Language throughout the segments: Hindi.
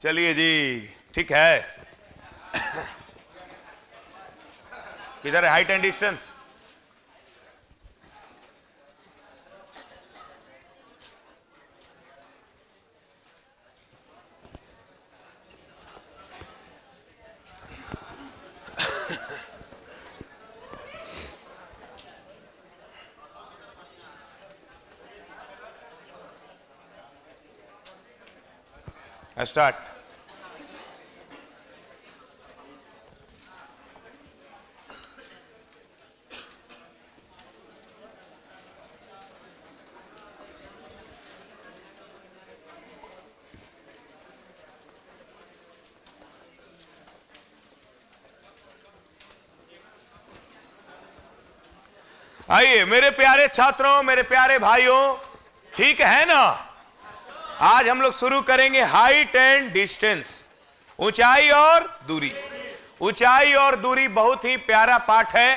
चलिए जी, ठीक है। किधर है हाइट एंड डिस्टेंस? स्टार्ट। आइए मेरे प्यारे छात्रों, मेरे प्यारे भाइयों, ठीक है ना? आज हम लोग शुरू करेंगे हाइट एंड डिस्टेंस, ऊंचाई और दूरी। ऊंचाई और दूरी बहुत ही प्यारा पाठ है,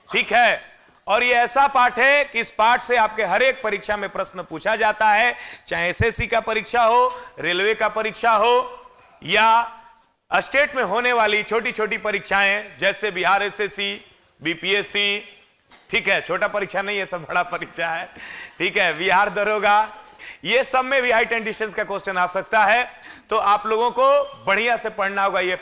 ठीक है। और ये ऐसा पाठ है कि इस पाठ से आपके हर एक परीक्षा में प्रश्न पूछा जाता है, चाहे एसएससी का परीक्षा हो, रेलवे का परीक्षा हो, या स्टेट में होने वाली छोटी छोटी परीक्षाएं जैसे बिहार एसएससी, बीपीएससी, ठीक है, छोटा परीक्षा नहीं है, सब बड़ा परीक्षा है, ठीक है, बिहार दरोगा, ये सब में भी हाइट एंड डिस्टेंस का क्वेश्चन आ सकता है। तो आप लोगों को बढ़िया से पढ़ना होगा ये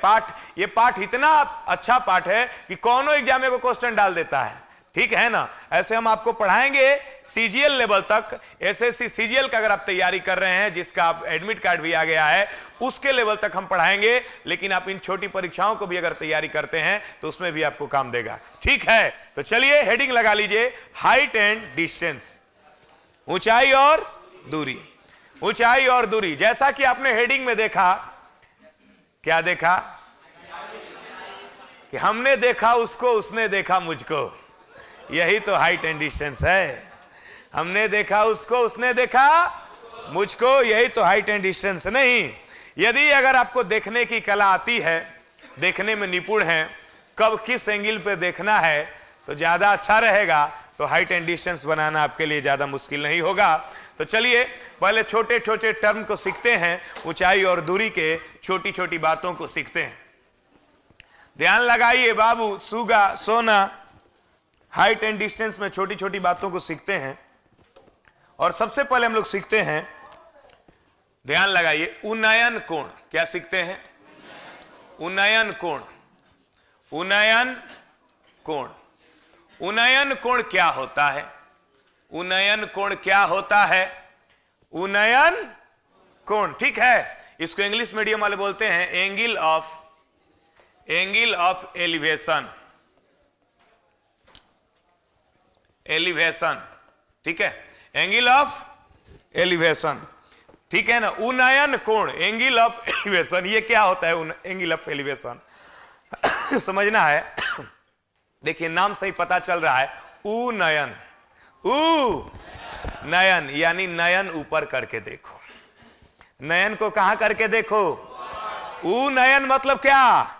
पाठ इतना अच्छा पाठ है कि कौनो एग्जाम में को क्वेश्चन डाल देता है, ठीक है ना? ऐसे हम आपको पढ़ाएंगे सीजीएल लेवल तक। एसएससी सीजीएल का अगर आप तैयारी कर रहे हैं, जिसका आप एडमिट कार्ड भी आ गया है, उसके लेवल तक हम पढ़ाएंगे। लेकिन आप इन छोटी परीक्षाओं को भी अगर तैयारी करते हैं तो उसमें भी आपको काम देगा, ठीक है? तो चलिए हेडिंग लगा लीजिए, हाइट एंड डिस्टेंस, ऊंचाई और दूरी। ऊंचाई और दूरी, जैसा कि आपने हेडिंग में देखा, क्या देखा? कि हमने देखा उसको, उसने देखा मुझको। यही तो हाइट एंड डिस्टेंस है। हमने देखा उसको, उसने देखा मुझको, यही तो हाइट एंड डिस्टेंस। नहीं, यदि अगर आपको देखने की कला आती है, देखने में निपुण है, कब किस एंगल पे देखना है, तो ज्यादा अच्छा रहेगा। तो हाइट एंड डिस्टेंस बनाना आपके लिए ज्यादा मुश्किल नहीं होगा। तो चलिए पहले छोटे छोटे टर्म को सीखते हैं, ऊंचाई और दूरी के छोटी छोटी बातों को सीखते हैं। ध्यान लगाइए बाबू, सुगा, सोना, हाइट एंड डिस्टेंस में छोटी छोटी बातों को सीखते हैं। और सबसे पहले हम लोग सीखते हैं, ध्यान लगाइए, उन्नयन कोण। क्या सीखते हैं? उन्नयन कोण। उन्नयन कोण। उन्नयन कोण क्या होता है? उन्नयन कोण क्या होता है? उन्नयन कोण, ठीक है। इसको इंग्लिश मीडियम वाले बोलते हैं एंगल ऑफ एलिवेशन। एलिवेशन, ठीक है, एंगल ऑफ एलिवेशन, ठीक है ना? उन्नयन कोण, एंगल ऑफ एलिवेशन, ये क्या होता है एंगल ऑफ एलिवेशन? समझना है। देखिए नाम से ही पता चल रहा है, उन्नयन। नयन यानी नयन ऊपर करके देखो। नयन को कहां करके देखो? उन्नयन मतलब क्या?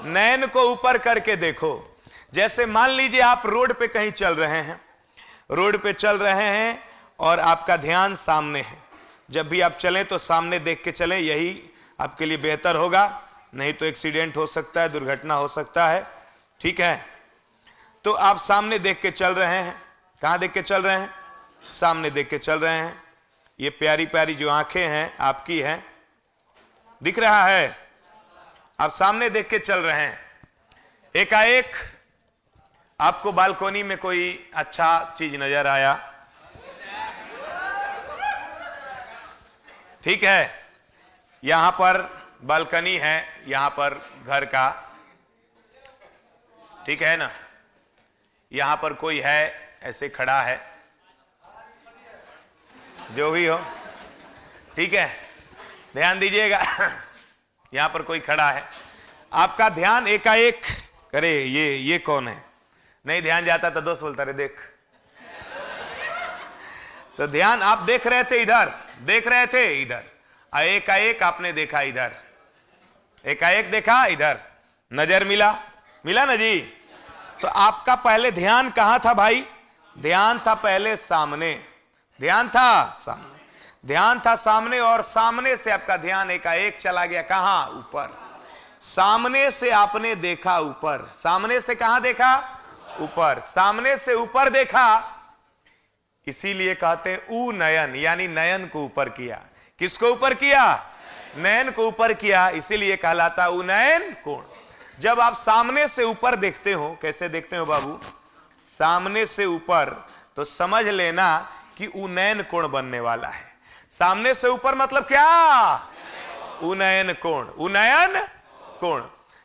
नयन को ऊपर करके देखो। जैसे मान लीजिए आप रोड पे कहीं चल रहे हैं, रोड पे चल रहे हैं और आपका ध्यान सामने है। जब भी आप चलें तो सामने देख के चलें, यही आपके लिए बेहतर होगा। नहीं तो एक्सीडेंट हो सकता है, दुर्घटना हो सकता है, ठीक है? तो आप सामने देख के चल रहे हैं। कहां देख के चल रहे हैं? सामने देख के चल रहे हैं। ये प्यारी प्यारी जो आंखें हैं आपकी हैं, दिख रहा है? आप सामने देख के चल रहे हैं। एकाएक आपको बालकोनी में कोई अच्छा चीज नजर आया, ठीक है? यहां पर बालकनी है, यहां पर घर का, ठीक है ना? यहां पर कोई है, ऐसे खड़ा है, जो भी हो, ठीक है, ध्यान दीजिएगा। यहां पर कोई खड़ा है, आपका ध्यान एकाएक, अरे ये कौन है? नहीं ध्यान जाता तो दोस्त बोलता रहे देख। तो ध्यान आप देख रहे थे इधर, देख रहे थे इधर, एकाएक आपने देखा इधर, एकाएक देखा इधर, नजर मिला ना जी? तो आपका पहले ध्यान कहां था भाई? ध्यान था पहले सामने, ध्यान था सामने। ध्यान था सामने, और सामने से आपका ध्यान एकाएक चला गया कहां? ऊपर। सामने से आपने देखा ऊपर। सामने से कहां देखा? ऊपर। सामने से ऊपर देखा, इसीलिए कहते हैं उनयन, यानी नयन को ऊपर किया। किसको ऊपर किया? नयन को ऊपर किया, इसीलिए कहलाता उनयन कोण। जब आप सामने से ऊपर देखते हो, कैसे देखते हो बाबू? सामने से ऊपर, तो समझ लेना कि उनयन कोण बनने वाला है। सामने से ऊपर मतलब क्या? उनयन कोण। उनयन कोण।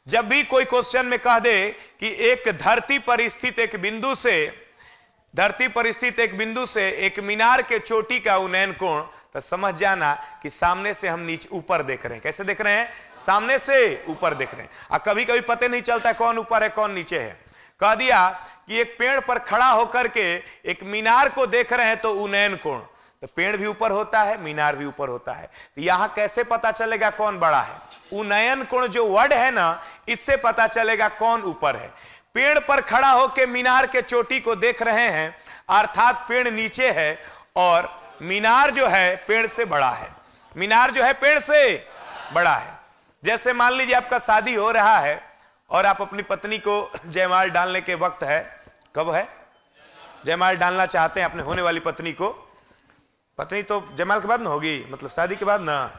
जब भी कोई क्वेश्चन में कह दे कि एक धरती पर स्थित एक बिंदु से एक मीनार के चोटी का उन्नयन कोण, तो समझ जाना कि सामने से हम नीचे ऊपर देख रहे हैं। कैसे देख रहे हैं? सामने से ऊपर देख रहे हैं। और कभी कभी पता नहीं चलता कौन ऊपर है कौन नीचे है। कह दिया कि एक पेड़ पर खड़ा होकर के एक मीनार को देख रहे हैं तो उन्नयन कोण, तो पेड़ भी ऊपर होता है, मीनार भी ऊपर होता है। तो यहां कैसे पता चलेगा कौन बड़ा है? उन्नयन कोण जो वर्ड है ना, इससे पता चलेगा कौन ऊपर है। पेड़ पर खड़ा होकर मीनार के चोटी को देख रहे हैं, अर्थात पेड़ नीचे है और मीनार जो है पेड़ से बड़ा है। मीनार जो है पेड़ से बड़ा है। जैसे मान लीजिए आपका शादी हो रहा है और आप अपनी पत्नी को जयमाल डालने के वक्त है, कब है? जयमाल डालना चाहते हैं अपने होने वाली पत्नी को। पत्नी तो जयमाल के बाद ना होगी, मतलब शादी के बाद ना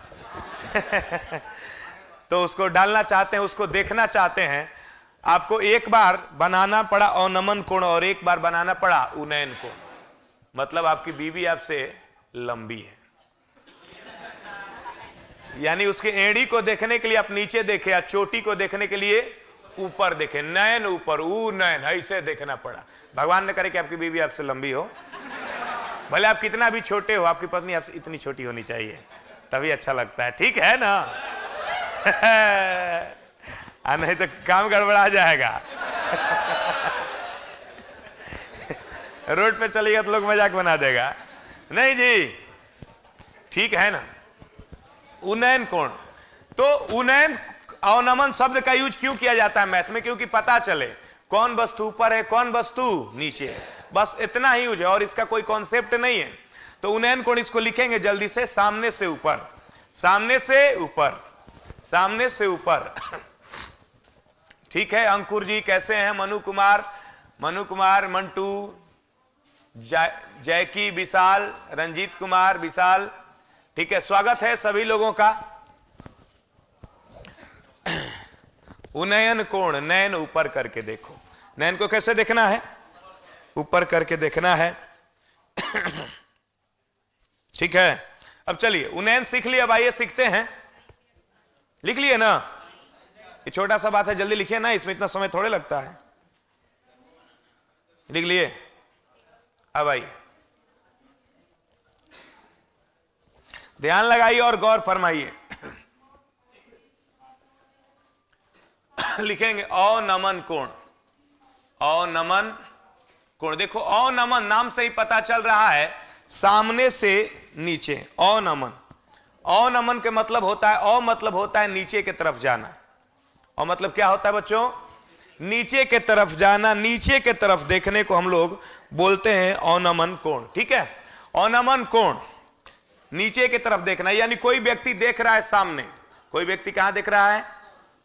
तो उसको डालना चाहते हैं, उसको देखना चाहते हैं। आपको एक बार बनाना पड़ा अवनमन कोण और एक बार बनाना पड़ा उन्नयन कोण। मतलब आपकी बीवी आपसे लंबी है, यानी उसके एड़ी को देखने के लिए आप नीचे देखे, या चोटी को देखने के लिए ऊपर देखे। नयन ऊपर, उन्नयन, ऐसे देखना पड़ा। भगवान ने करे कि आपकी बीवी आपसे लंबी हो, भले आप कितना भी छोटे हो, आपकी पत्नी आपसे इतनी छोटी होनी चाहिए, तभी अच्छा लगता है। ठीक है ना? नहीं तो काम गड़बड़ा जाएगा। रोड पे चलेगा तो लोग मजाक बना देगा। नहीं जी, ठीक है ना? उन्नयन कोण, तो उन्नयन अवनमन शब्द का यूज क्यों किया जाता है मैथ में? क्योंकि पता चले कौन वस्तु ऊपर है कौन वस्तु नीचे है, बस इतना ही यूज है, और इसका कोई कॉन्सेप्ट नहीं है। तो उन्नयन कोण इसको लिखेंगे जल्दी से, सामने से ऊपर, सामने से ऊपर, सामने से ऊपर। ठीक है? अंकुर जी कैसे हैं? मनु कुमार, मंटू, जयकी, विशाल, रंजीत कुमार, विशाल, ठीक है, स्वागत है सभी लोगों का। उन्नयन कोण, नयन ऊपर करके देखो। नयन को कैसे देखना है? ऊपर करके देखना है। ठीक है? अब चलिए उन्नयन सीख लिया। अब आइए सीखते हैं। लिख लिए ना? ये छोटा सा बात है, जल्दी लिखिए ना, इसमें इतना समय थोड़े लगता है। लिख लिए? अब आइए, ध्यान लगाइए और गौर फरमाइए। लिखेंगे अवनमन कोण। अवनमन कोण, देखो अवनमन नाम से ही पता चल रहा है सामने से नीचे। अवनमन, अवनमन के मतलब होता है, अ मतलब होता है नीचे की तरफ जाना, और मतलब क्या होता है बच्चों? नीचे के तरफ जाना, नीचे के तरफ देखने को हम लोग बोलते हैं अवनमन कोण। ठीक है? अवनमन कोण, नीचे की तरफ देखना, यानी कोई व्यक्ति देख रहा है सामने। कोई व्यक्ति कहां देख रहा है?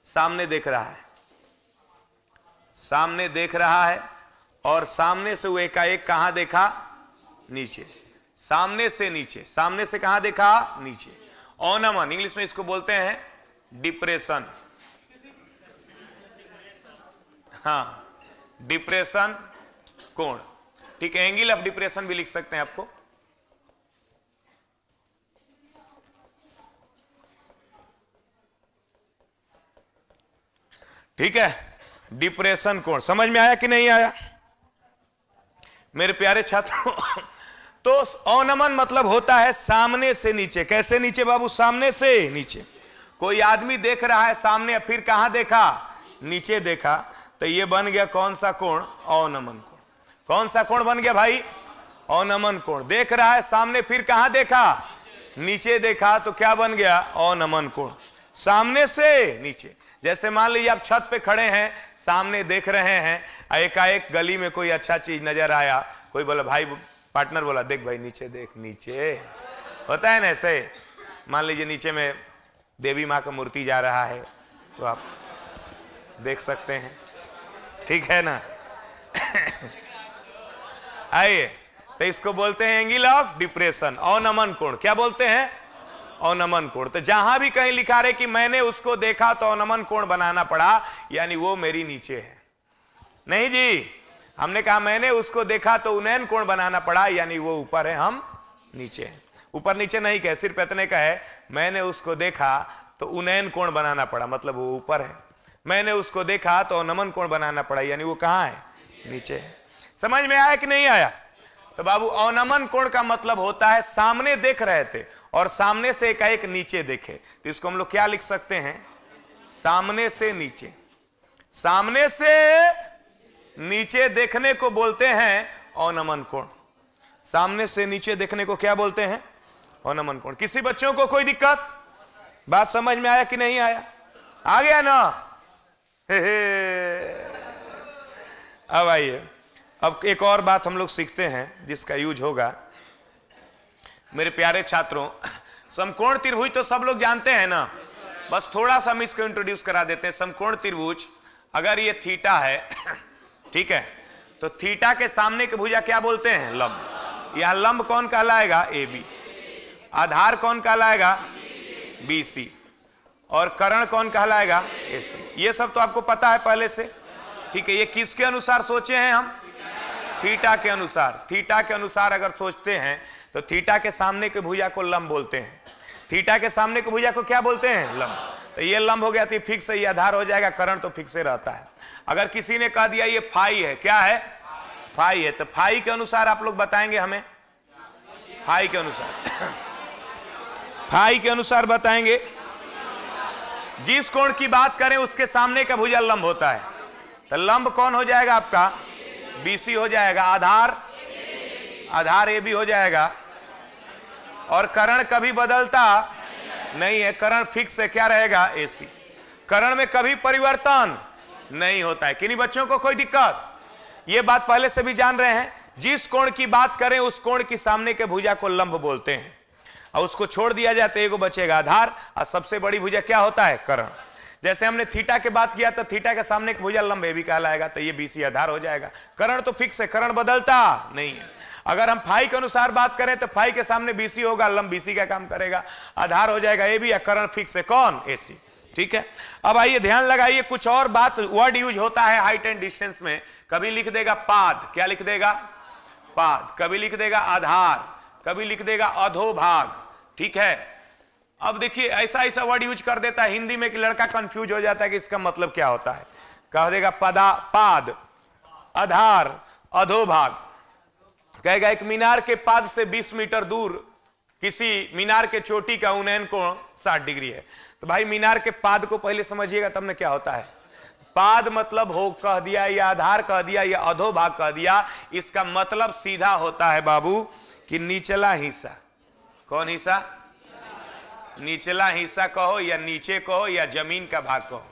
सामने देख रहा है, सामने देख रहा है, और सामने से वो एकाएक कहां देखा? नीचे। सामने से नीचे, सामने से कहां देखा? नीचे। अवनमन, इंग्लिश में इसको बोलते हैं डिप्रेशन। हाँ, डिप्रेशन कोण। ठीक है? एंगल ऑफ डिप्रेशन भी लिख सकते हैं आपको। ठीक है? डिप्रेशन कोण समझ में आया कि नहीं आया मेरे प्यारे छात्रों? तो अवनमन मतलब होता है सामने से नीचे। कैसे नीचे बाबू? सामने से नीचे। कोई आदमी देख रहा है सामने, फिर कहां देखा? नीचे देखा, तो ये बन गया कौन सा कोण? अवनमन कोण। कौन सा कोण बन गया भाई? अवनमन कोण। देख रहा है सामने, फिर कहां देखा? नीचे देखा, तो क्या बन गया? अवनमन कोण। सामने से नीचे। जैसे मान लीजिए आप छत पे खड़े हैं, सामने देख रहे हैं, एकाएक गली में कोई अच्छा चीज नजर आया, कोई बोला, भाई पार्टनर बोला, देख भाई नीचे देख, नीचे। होता है ना ऐसे। मान लीजिए नीचे में देवी माँ का मूर्ति जा रहा है तो आप देख सकते हैं, ठीक है ना। आइए, तो इसको बोलते हैं एंगल ऑफ डिप्रेशन, अवनमन कोण। क्या बोलते हैं? अवनमन कोण। तो जहां भी कहीं लिखा रहे कि मैंने उसको देखा तो अवनमन कोण बनाना पड़ा, यानी वो मेरी नीचे है। नहीं जी, हमने कहा मैंने उसको देखा तो उन्नयन कोण बनाना पड़ा, यानी वो ऊपर है, हम नीचे हैं। ऊपर नीचे नहीं कहे, सिर्फ इतने का है, मैंने उसको देखा तो उन्नयन कोण बनाना पड़ा, मतलब वो ऊपर है। मैंने उसको देखा तो अवनमन कोण बनाना पड़ा, यानी वो कहां है? नीचे है। समझ में आया कि नहीं आया? तो बाबू, अवनमन कोण का मतलब होता है सामने देख रहे थे और सामने से एकाएक नीचे देखे, तो इसको हम लोग क्या लिख सकते हैं? सामने से नीचे। सामने से नीचे देखने को बोलते हैं अवनमन कोण। सामने से नीचे देखने को क्या बोलते हैं? अवनमन कोण। किसी बच्चों को कोई दिक्कत? बात समझ में आया कि नहीं आया? आ गया ना? अब आइए, अब एक और बात हम लोग सीखते हैं जिसका यूज होगा। मेरे प्यारे छात्रों, समकोण त्रिभुज तो सब लोग जानते हैं ना, बस थोड़ा सा हम इसको इंट्रोड्यूस करा देते हैं। समकोण त्रिभुज, अगर ये थीटा है, ठीक है, तो थीटा के सामने के भुजा क्या बोलते हैं? लंब। यह लंब कौन कहलाएगा? A B. आधार कौन कहलाएगा? B C. और कर्ण कौन कहलाएगा? ए सी। ये सब तो आपको पता है पहले से, ठीक है। ये किसके अनुसार सोचे हैं हम? थीटा के अनुसार। थीटा के अनुसार अगर सोचते हैं तो थीटा के सामने के भुजा को लंब बोलते हैं। थीटा के सामने के भुजा को क्या बोलते हैं? लंब। तो ये लंब हो गया तो फिक्स है, ये आधार हो जाएगा। कर्ण तो फिक्स रहता है। अगर किसी ने कह दिया ये फाई है, क्या है? फाई है, तो फाई के अनुसार आप लोग बताएंगे हमें। फाई के अनुसार, फाई के अनुसार बताएंगे। जिस कोण की बात करें उसके सामने का भुजा लंब होता है, तो लंब कौन हो जाएगा आपका? बीसी हो जाएगा। आधार, आधार ए बी हो जाएगा। और कर्ण कभी बदलता नहीं है, कर्ण फिक्स है, क्या रहेगा? ए सी। कर्ण में कभी परिवर्तन नहीं होता है। किन्हीं बच्चों को कोई दिक्कत? ये बात पहले से भी जान रहे हैं। जिस कोण की बात करें उस कोण की सामने के भुजा को लंब बोलते हैं, और उसको छोड़ दिया जाए तो एगो बचेगा आधार, और सबसे बड़ी भुजा क्या होता है? कर्ण। जैसे हमने थीटा की बात किया तो थीटा के सामने का भुजा लंब ए बी कहलाएगा, तो ये बीसी आधार हो जाएगा। कर्ण तो फिक्स है, कर्ण बदलता नहीं है। अगर हम फाई के अनुसार बात करें तो फाई के सामने बीसी होगा, लंब बीसी का काम करेगा, आधार हो जाएगा ए बी, या कर्ण फिक्स है कौन? ए सी। ठीक है। अब आइए ध्यान लगाइए, कुछ और बात वर्ड यूज होता है हाइट एंड डिस्टेंस में। कभी लिख देगा पाद, क्या लिख देगा? पाद। कभी लिख देगा आधार, कभी लिख देगा अधोभाग, ठीक है। अब देखिए ऐसा ऐसा वर्ड यूज कर देता है हिंदी में कि लड़का कंफ्यूज हो जाता है कि इसका मतलब क्या होता है। कह देगा पदा, पाद, आधार, अधोभाग। कहेगा एक मीनार के पाद से 20 मीटर दूर किसी मीनार के चोटी का उन्नयन कोण 60 डिग्री है। तो भाई मीनार के पाद को पहले समझिएगा तब न क्या होता है। पाद मतलब हो कह दिया, या आधार कह दिया, या अधोभाग कह दिया, इसका मतलब सीधा होता है बाबू कि निचला हिस्सा। कौन हिस्सा? निचला हिस्सा कहो या नीचे कहो या जमीन का भाग कहो।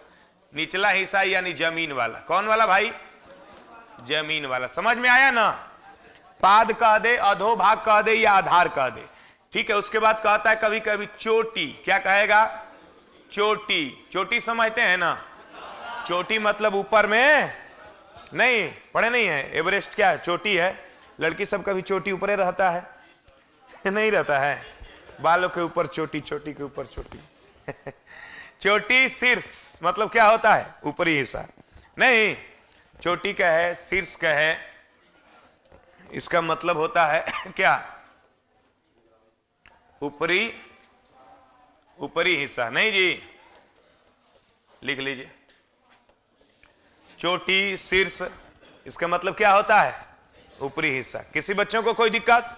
निचला हिस्सा यानी जमीन वाला। कौन वाला भाई? जमीन वाला। समझ में आया ना? पाद कह दे, अधोभाग कह दे, या आधार कह दे, ठीक है। उसके बाद कहता है कभी कभी चोटी। क्या कहेगा? चोटी। चोटी समझते हैं ना? चोटी मतलब ऊपर में नहीं, पढ़े नहीं है? एवरेस्ट क्या है? चोटी है। लड़की सब का भी चोटी ऊपर रहता है नहीं रहता है? बालों के ऊपर चोटी, चोटी के ऊपर चोटी चोटी शीर्ष मतलब क्या होता है? ऊपरी हिस्सा। नहीं, चोटी का है, शीर्ष का है, इसका मतलब होता है क्या? ऊपरी, ऊपरी हिस्सा। नहीं जी, लिख लीजिए चोटी, शीर्ष, इसका मतलब क्या होता है? ऊपरी हिस्सा। किसी बच्चों को कोई दिक्कत?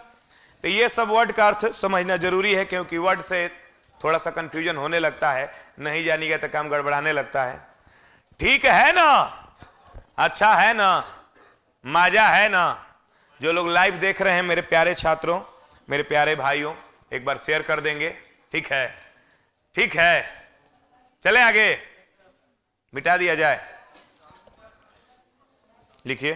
तो ये सब वर्ड का अर्थ समझना जरूरी है, क्योंकि वर्ड से थोड़ा सा कंफ्यूजन होने लगता है, नहीं जानिएगा तो काम गड़बड़ाने लगता है। ठीक है ना? अच्छा है ना? मजा है ना? जो लोग लाइव देख रहे हैं मेरे प्यारे छात्रों, मेरे प्यारे भाइयों, एक बार शेयर कर देंगे, ठीक है? ठीक है, चले आगे, मिटा दिया जाए। लिखिए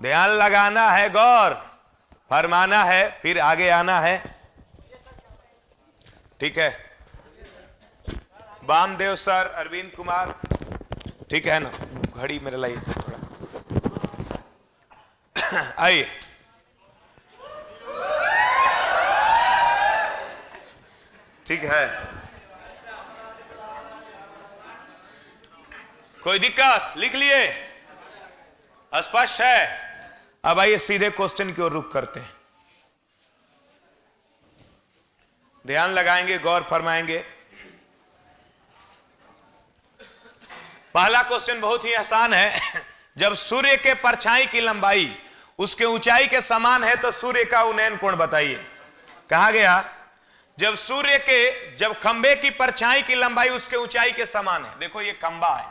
ध्यान लगाना है, गौर फरमाना है, फिर आगे आना है। ठीक है, वामदेव सर, अरविंद कुमार, ठीक है ना? घड़ी मेरे लाइए थोड़ा। आइए, ठीक है, कोई दिक्कत? लिख लिए? स्पष्ट है? अब आइए सीधे क्वेश्चन की ओर रुख करते हैं। ध्यान लगाएंगे, गौर फरमाएंगे। पहला क्वेश्चन बहुत ही आसान है। जब सूर्य के परछाई की लंबाई उसके ऊंचाई के समान है तो सूर्य का उन्नयन कोण बताइए। कहा गया जब खंबे की परछाई की लंबाई उसके ऊंचाई के समान है। देखो ये खंबा है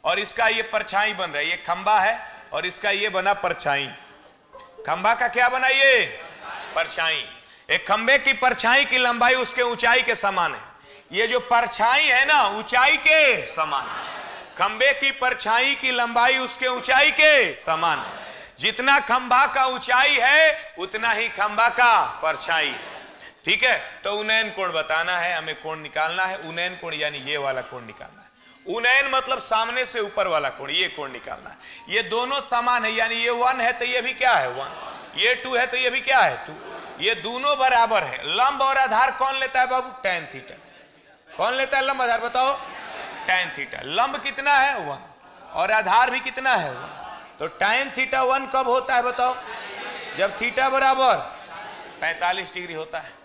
और इसका ये परछाई बन रहा है, ये खंबा है और इसका ये बना परछाई। खंबा का क्या बना? ये परछाई। एक खंबे की परछाई की लंबाई उसके ऊंचाई के समान है। ये जो परछाई है ना, ऊंचाई के समान है। खंबे की परछाई की लंबाई उसके ऊंचाई के समान है। जितना खंबा का ऊंचाई है उतना ही खंबा का परछाई है। ठीक है, तो उन्नयन कोण बताना है, हमें कोण निकालना है। उन्नयन कोण यानी ये वाला कोण निकालना है। उन्नयन मतलब सामने से ऊपर वाला कोण, ये कोण निकालना है। ये दोनों समान है, यानी ये 1 है तो ये भी क्या है 1, ये 2 है तो ये भी क्या है 2। ये दोनों बराबर है। लंब और आधार कौन लेता है बाबू? tan theta. कौन लेता है लंब आधार? बताओ। tan theta. लंब कितना है? 1 और आधार भी कितना है 1। तो tan थीटा 1 कब होता है बताओ? जब थीटा बराबर 45 डिग्री होता है।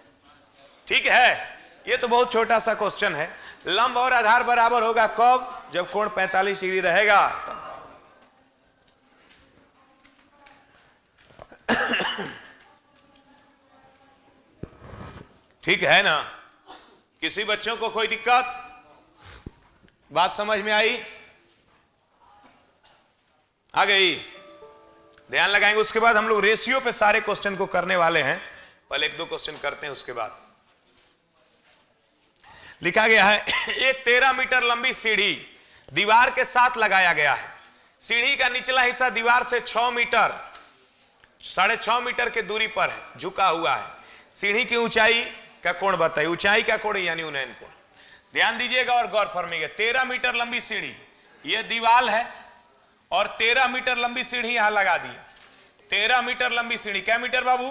ठीक है, ये तो बहुत छोटा सा क्वेश्चन है। लंब और आधार बराबर होगा कब? जब कोण 45 डिग्री रहेगा तब। ठीक है ना? किसी बच्चों को कोई दिक्कत? बात समझ में आई? आ गई? ध्यान लगाएंगे। उसके बाद हम लोग रेशियो पे सारे क्वेश्चन को करने वाले हैं। पहले 1-2 क्वेश्चन करते हैं, उसके बाद लिखा गया है एक 13 मीटर लंबी सीढ़ी दीवार के साथ लगाया गया है। सीढ़ी का निचला हिस्सा दीवार से 6 मीटर 6.5 मीटर की दूरी पर है, झुका हुआ है। सीढ़ी की ऊंचाई का कोण बताइए। ऊंचाई का कोण यानी उन्नयन कोण। ध्यान दीजिएगा और गौर फरमाइएगा। 13 मीटर लंबी सीढ़ी, यह दीवार है और 13 मीटर लंबी सीढ़ी यहां लगा दी। 13 मीटर लंबी सीढ़ी, क्या मीटर बाबू?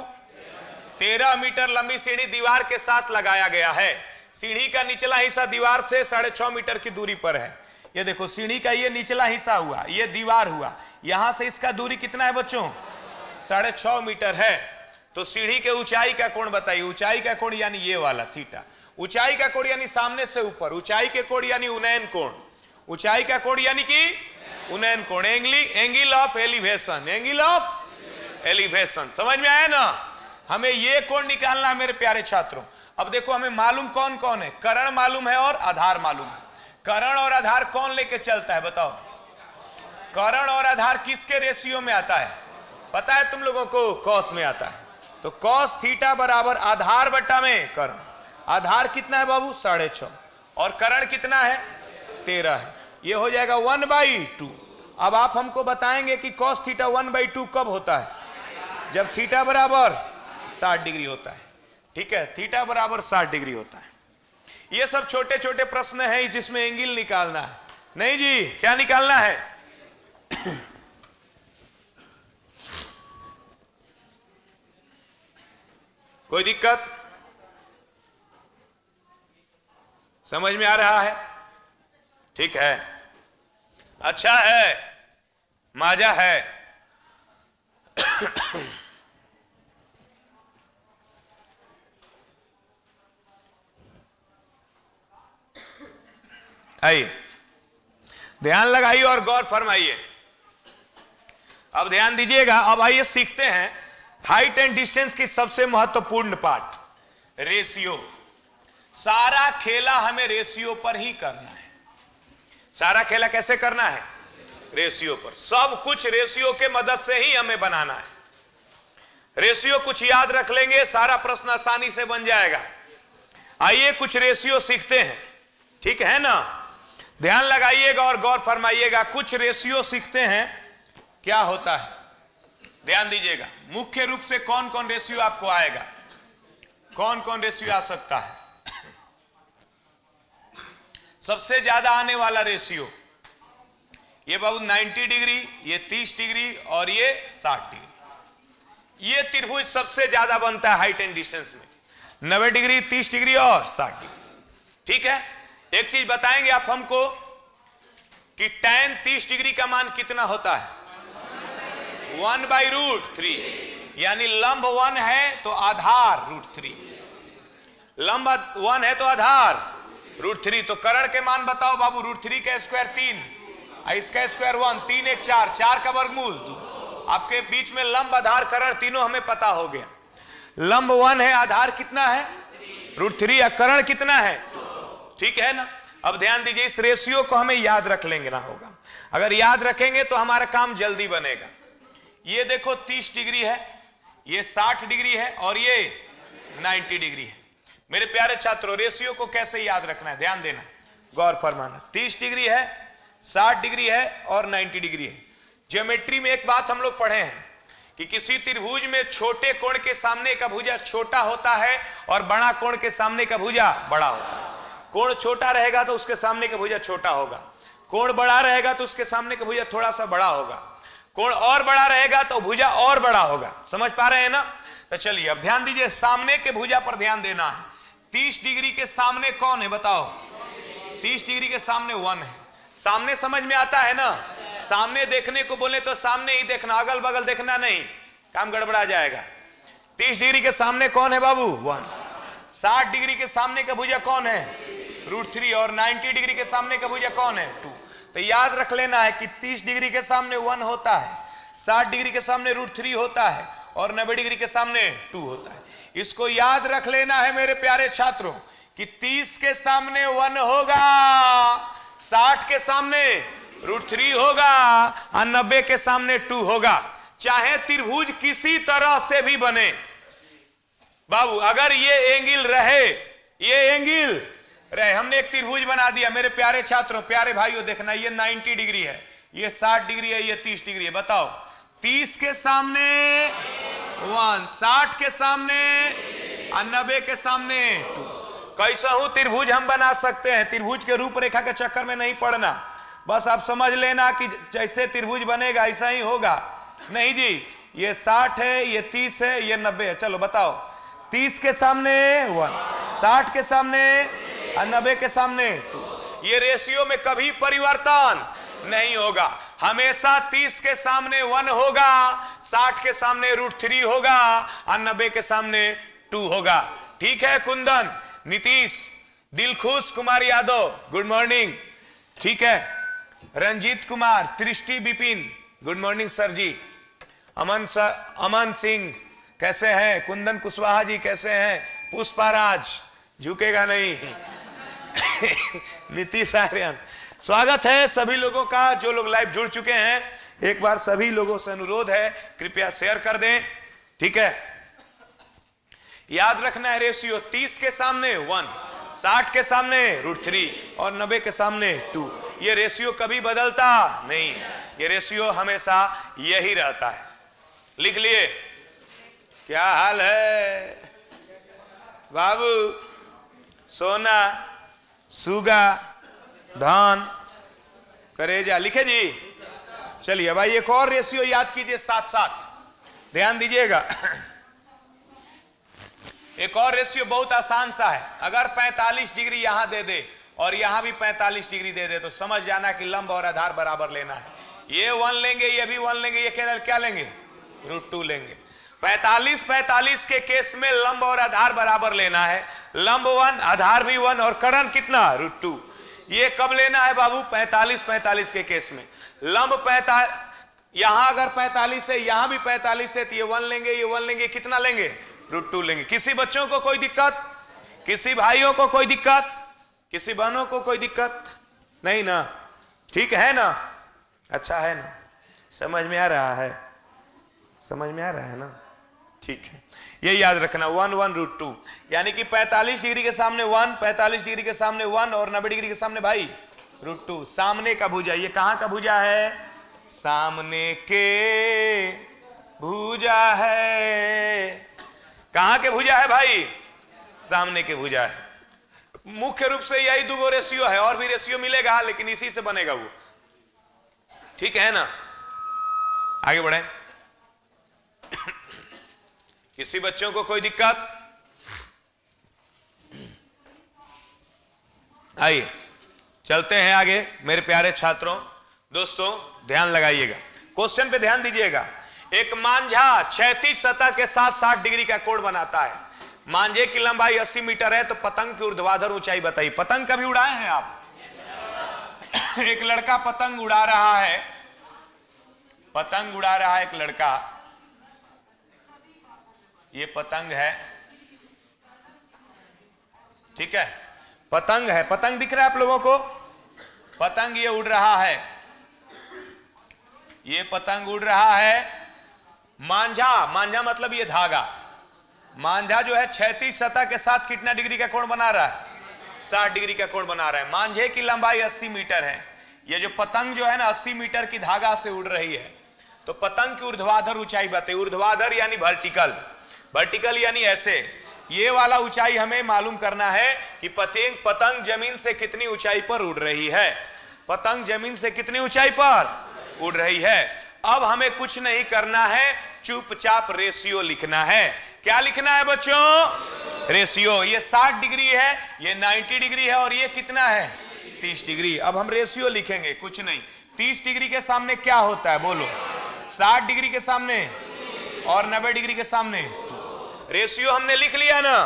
13 मीटर लंबी सीढ़ी दीवार के साथ लगाया गया है। सीढ़ी का निचला हिस्सा दीवार से 6.5 मीटर की दूरी पर है। ये देखो, सीढ़ी का ये निचला हिस्सा हुआ, ये दीवार हुआ, यहां से इसका दूरी कितना है बच्चों? 6.5 मीटर है। तो सीढ़ी के ऊंचाई का कोण बताइए। ऊंचाई का कोण यानी ये वाला थीटा। ऊंचाई का कोण यानी सामने से ऊपर। ऊंचाई के कोण यानी उन्नयन कोण। ऊंचाई का कोण यानी कि उन्नयन कोण। Angle of elevation, angle of elevation. समझ में आया ना? हमें ये कोण निकालना है मेरे प्यारे छात्रों। अब देखो, हमें मालूम कौन कौन है? कर्ण मालूम है और आधार मालूम है। कर्ण और आधार कौन लेके चलता है बताओ? कर्ण और आधार किसके रेशियो में आता है पता है तुम लोगों को? कॉस में आता है। तो कॉस थीटा बराबर आधार बट्टा में कर्ण। आधार कितना है बाबू? 6.5 और कर्ण कितना है? 13 है। ये हो जाएगा 1/2। अब आप हमको बताएंगे कि कॉस थीटा 1/2 कब होता है? जब थीटा बराबर 60 डिग्री होता है। ठीक है, थीटा बराबर 60 डिग्री होता है। ये सब छोटे छोटे प्रश्न हैं जिसमें एंगल निकालना है। नहीं जी, क्या निकालना है? कोई दिक्कत? समझ में आ रहा है? ठीक है, अच्छा है, मजा है। आइए, ध्यान लगाइए और गौर फरमाइए। अब ध्यान दीजिएगा। अब आइए सीखते हैं हाइट एंड डिस्टेंस की सबसे महत्वपूर्ण पार्ट, रेशियो। सारा खेला हमें रेशियो पर ही करना है। सारा खेला कैसे करना है? रेशियो पर। सब कुछ रेशियो के मदद से ही हमें बनाना है। रेशियो कुछ याद रख लेंगे, सारा प्रश्न आसानी से बन जाएगा। आइए कुछ रेशियो सीखते हैं, ठीक है ना? ध्यान लगाइएगा और गौर फरमाइएगा। कुछ रेशियो सीखते हैं, क्या होता है। ध्यान दीजिएगा, मुख्य रूप से कौन कौन रेशियो आपको आएगा, कौन कौन रेशियो आ सकता है। सबसे ज्यादा आने वाला रेशियो ये बाबू 90 डिग्री, ये 30 डिग्री और ये 60 डिग्री। ये त्रिभुज सबसे ज्यादा बनता है हाइट एंड डिस्टेंस में, 90 डिग्री, 30 डिग्री और 60 डिग्री। ठीक है, एक चीज बताएंगे आप हमको कि tan 30 डिग्री का मान कितना होता है, 1/√3, यानी लंब 1 है तो आधार √3, लंब 1 है तो आधार √3। तो कर्ण के मान बताओ बाबू, √3 का स्क्वायर 3, इसका स्क्वायर 1, 3 1 4, 4 का वर्गमूल 2। आपके बीच में लंब आधार कर्ण तीनों हमें पता हो गया। लंब 1 है, आधार कितना है √3, या कर्ण कितना है, ठीक है ना। अब ध्यान दीजिए, इस रेशियो को हमें याद रख लेंगे ना होगा, अगर याद रखेंगे तो हमारा काम जल्दी बनेगा। ये देखो 30 डिग्री है, ये 60 डिग्री है और ये 90 डिग्री है। मेरे प्यारे छात्रों, रेशियो को कैसे याद रखना है, ध्यान देना, गौर फरमाना। 30 डिग्री है, 60 डिग्री है और 90 डिग्री है। ज्योमेट्री में एक बात हम लोग पढ़े हैं कि किसी त्रिभुज में छोटे कोण के सामने का भुजा छोटा होता है और बड़ा कोण के सामने का भुजा बड़ा होता है। कोण छोटा रहेगा तो उसके सामने का भुजा छोटा होगा, कोण बड़ा रहेगा तो उसके सामने का भुजा थोड़ा सा बड़ा होगा, कोण और बड़ा रहेगा तो भुजा और बड़ा होगा। समझ पा रहे हैं ना। तो चलिए अब ध्यान दीजिए, सामने के भुजा पर ध्यान देना है। 30 डिग्री के सामने कौन है बताओ, 30 डिग्री के सामने 1 है। सामने समझ में आता है ना, सामने देखने को बोले तो सामने ही देखना, अगल बगल देखना नहीं, काम गड़बड़ा जाएगा। 30 डिग्री के सामने कौन है बाबू, 1। 60 डिग्री के सामने का भुजा कौन है, √3, और 90 डिग्री के सामने का भुजा कौन है, 2। तो याद रख लेना है कि 30 डिग्री के सामने 1 होता है, 60 डिग्री के सामने √3 होता है और 90 डिग्री के सामने 2 होता है। इसको याद रख लेना है मेरे प्यारे छात्रों कि 30 के सामने 1 होगा, 60 के सामने √3 होगा और 90 के सामने 2 होगा। चाहे त्रिभुज किसी तरह से भी बने बाबू, अगर ये एंगल रहे, ये एंगल रहे, हमने एक त्रिभुज बना दिया मेरे प्यारे छात्रों, प्यारे भाइयों, देखना, ये 90 डिग्री है, ये 60 डिग्री है, ये 30 डिग्री है। बताओ, 30 के सामने 1, 60 के सामने और 90 के सामने 2। कैसा हूं त्रिभुज हम बना सकते हैं। त्रिभुज के रूपरेखा के चक्कर में नहीं पड़ना, बस आप समझ लेना कि जैसे त्रिभुज बनेगा ऐसा ही होगा। नहीं जी, ये 60 है, ये 30 है, ये 90 है। चलो बताओ, 30 के सामने 1, 60 के सामने और 90 के सामने 2। ये रेशियो में कभी परिवर्तन नहीं होगा, हमेशा 30 के सामने 1 होगा, 60 के सामने √3 होगा और 90 के सामने 2 होगा। ठीक है कुंदन, नीतीश, दिलखुश कुमार यादव, गुड मॉर्निंग। ठीक है, रंजीत कुमार, दृष्टि विपिन, गुड मॉर्निंग सर जी। अमन सिंह कैसे हैं, कुंदन कुशवाहा जी कैसे हैं, पुष्पाराज झुकेगा नहीं नीतीश आर्यन, स्वागत है सभी लोगों का। जो लोग लाइव जुड़ चुके हैं, एक बार सभी लोगों से अनुरोध है कृपया शेयर कर दें। ठीक है, याद रखना है रेशियो, 30 के सामने 1, 60 के सामने √3 और 90 के सामने 2। ये रेशियो कभी बदलता नहीं, ये रेशियो हमेशा यही रहता है। लिख लिए, क्या हाल है बाबू, सोना, सुगा, धान, करेजा, लिखे जी। चलिए भाई, एक और रेशियो याद कीजिए साथ साथ, ध्यान दीजिएगा। एक और रेशियो बहुत आसान सा है। अगर 45 डिग्री यहां दे दे और यहां भी 45 डिग्री दे दे तो समझ जाना कि लंब और आधार बराबर लेना है। ये 1 लेंगे, ये भी 1 लेंगे, ये क्या लेंगे, √2 लेंगे। 45 के केस में लंब और आधार बराबर लेना है, लंब 1, आधार भी 1 और कर्ण कितना, √2। ये कब लेना है बाबू, 45 के केस में। लंब 45, यहां अगर 45 है, यहां भी 45 है, तो ये 1 लेंगे, ये 1 लेंगे, कितना लेंगे, √2 लेंगे। किसी बच्चों को कोई दिक्कत, किसी भाइयों को कोई दिक्कत, किसी बहनों को कोई दिक्कत नहीं ना, ठीक है ना, अच्छा है ना, समझ में आ रहा है, समझ में आ रहा है ना, ठीक है। ये याद रखना, 1 1 √2, यानी कि 45 डिग्री के सामने 1, 45 डिग्री के सामने 1 और 90 डिग्री के सामने भाई √2। सामने का भुजा, ये कहां का भुजा है, सामने के भुजा है। कहां के भुजा है भाई? सामने के भुजा है। मुख्य रूप से यही दो रेशियो है, और भी रेशियो मिलेगा लेकिन इसी से बनेगा वो, ठीक है ना। आगे बढ़े। किसी बच्चों को कोई दिक्कत? आइए चलते हैं आगे मेरे प्यारे छात्रों। दोस्तों ध्यान लगाइएगा, क्वेश्चन पे ध्यान दीजिएगा। एक मांझा क्षैतिज सतह के साथ 60 डिग्री का कोण बनाता है। मांझे की लंबाई 80 मीटर है, तो पतंग की ऊर्ध्वाधर ऊंचाई बताइए। पतंग कभी उड़ाए हैं आप? एक लड़का पतंग उड़ा रहा है, पतंग उड़ा रहा है एक लड़का। ये पतंग है, ठीक है, पतंग है। पतंग दिख रहा है आप लोगों को? पतंग ये उड़ रहा है, ये पतंग उड़ रहा है। मांझा, मांझा मतलब ये धागा। मांझा जो है क्षैतिज सतह के साथ कितना डिग्री का कोण बना रहा है? 60 डिग्री का कोण बना रहा है। मांझे की लंबाई 80 मीटर है। ये जो पतंग जो है ना 80 मीटर की धागा से उड़ रही है, तो पतंग की ऊर्ध्वाधर ऊंचाई बताइए। ऊर्ध्वाधर यानी वर्टिकल, वर्टिकल यानी ऐसे। ये वाला ऊंचाई हमें मालूम करना है कि पतंग जमीन से कितनी ऊंचाई पर उड़ रही है। पतंग जमीन से कितनी ऊंचाई पर उड़ रही है। अब हमें कुछ नहीं करना है, चुपचाप रेशियो लिखना है। क्या लिखना है बच्चों? रेशियो। ये 60 डिग्री है, ये 90 डिग्री है, और ये कितना है? 30 डिग्री। अब हम रेशियो लिखेंगे, कुछ नहीं। 30 डिग्री के सामने क्या होता है बोलो? 60 डिग्री के सामने, और 90 डिग्री के सामने। रेशियो हमने लिख लिया ना।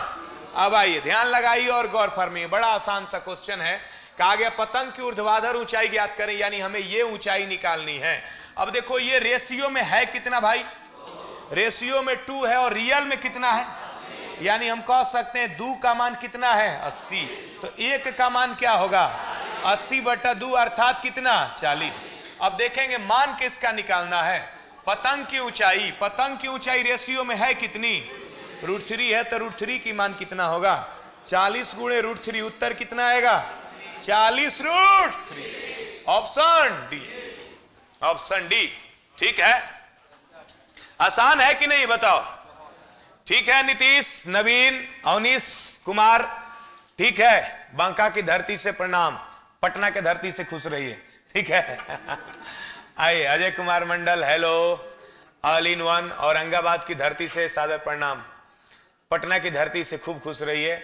अब आइए ध्यान लगाइए और गौर फरमाइए। बड़ा आसान सा क्वेश्चन है। कहा गया पतंग की ऊर्ध्वाधर ऊंचाई ज्ञात करें, यानी हमें ये ऊंचाई निकालनी है। अब देखो ये रेशियो में है कितना भाई? रेशियो में 2 है, और रियल में कितना है? यानी हम कह सकते हैं 2 का मान कितना है? 80। तो 1 का मान क्या होगा? 80/2 अर्थात कितना? 40। अब देखेंगे मान किसका निकालना है। पतंग की ऊंचाई, पतंग की ऊंचाई रेशियो में है कितनी? √3 है, तो √3 की मान कितना होगा? 40 गुणे √3। उत्तर कितना आएगा? 40√3। Option D, option D. ठीक है, आसान है कि नहीं बताओ? ठीक है नीतीश, नवीन, अवनीश कुमार, ठीक है। बांका की धरती से प्रणाम, पटना के धरती से खुश रहिए, ठीक है। आइए Ajay Kumar Mandal, hello, all in one. Aurangabad की धरती से सादर प्रणाम, पटना की धरती से खूब खुश रहिए,